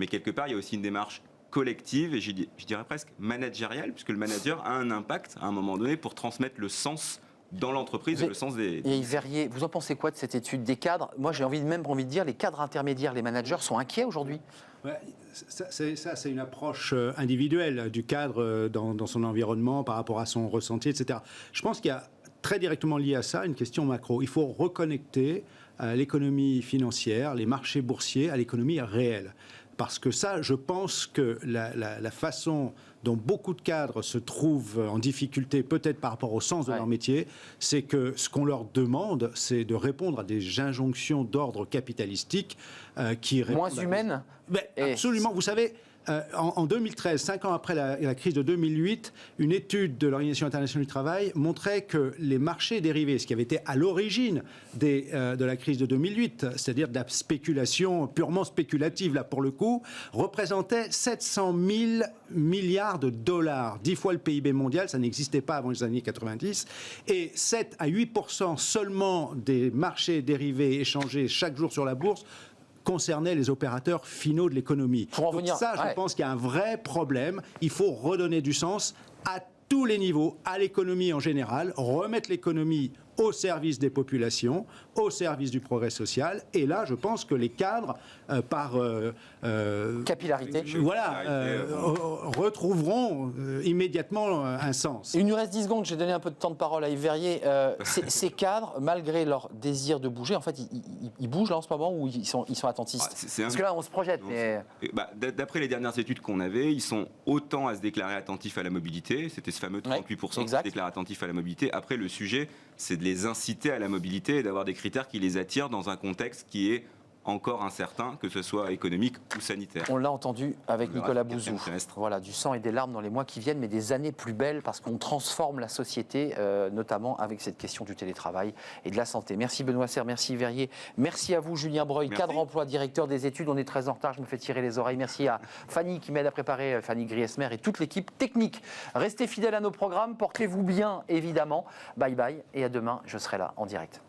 mais quelque part il y a aussi une démarche collective et je dirais presque managériale, puisque le manager a un impact à un moment donné pour transmettre le sens dans l'entreprise et le sens des... Et Verrier, vous en pensez quoi de cette étude des cadres ? Moi, j'ai même envie de dire, les cadres intermédiaires, les managers sont inquiets aujourd'hui. Ouais, c'est une approche individuelle du cadre dans son environnement par rapport à son ressenti, etc. Je pense qu'il y a très directement lié à ça une question macro. Il faut reconnecter l'économie financière, les marchés boursiers à l'économie réelle. Parce que ça, je pense que la façon dont beaucoup de cadres se trouvent en difficulté, peut-être par rapport au sens de leur métier, c'est que ce qu'on leur demande, c'est de répondre à des injonctions d'ordre capitalistique qui moins humaines. Absolument. Vous savez, en 2013, 5 ans après la crise de 2008, une étude de l'Organisation internationale du travail montrait que les marchés dérivés, ce qui avait été à l'origine de la crise de 2008, c'est-à-dire de la spéculation purement spéculative, là pour le coup, représentaient 700 000 milliards de dollars, 10 fois le PIB mondial, ça n'existait pas avant les années 90, et 7 à 8% seulement des marchés dérivés échangés chaque jour sur la bourse concernait les opérateurs finaux de l'économie. Donc ça, je pense qu'il y a un vrai problème. Il faut redonner du sens à tous les niveaux, à l'économie en général, remettre l'économie au service des populations, au service du progrès social. Et là, je pense que les cadres, par capillarité, retrouveront immédiatement un sens. Il nous reste 10 secondes, j'ai donné un peu de temps de parole à Yves Verrier. Ces cadres, malgré leur désir de bouger, en fait, ils bougent là en ce moment ou ils sont attentistes ? Parce que là, on se projette. Mais... D'après les dernières études qu'on avait, ils sont autant à se déclarer attentifs à la mobilité. C'était ce fameux 38% qui se déclarent attentifs à la mobilité. Après, le sujet, c'est de les inciter à la mobilité et d'avoir des critères qui les attirent dans un contexte qui est encore incertain, que ce soit économique ou sanitaire. On l'a entendu avec Nicolas Bouzou. Voilà, du sang et des larmes dans les mois qui viennent, mais des années plus belles parce qu'on transforme la société, notamment avec cette question du télétravail et de la santé. Merci Benoît Serre, merci Verrier, merci à vous Julien Breuil, cadre emploi, directeur des études. On est très en retard, je me fais tirer les oreilles. Merci à Fanny qui m'aide à préparer, Fanny Griesmer et toute l'équipe technique. Restez fidèles à nos programmes, portez-vous bien évidemment. Bye bye et à demain, je serai là en direct.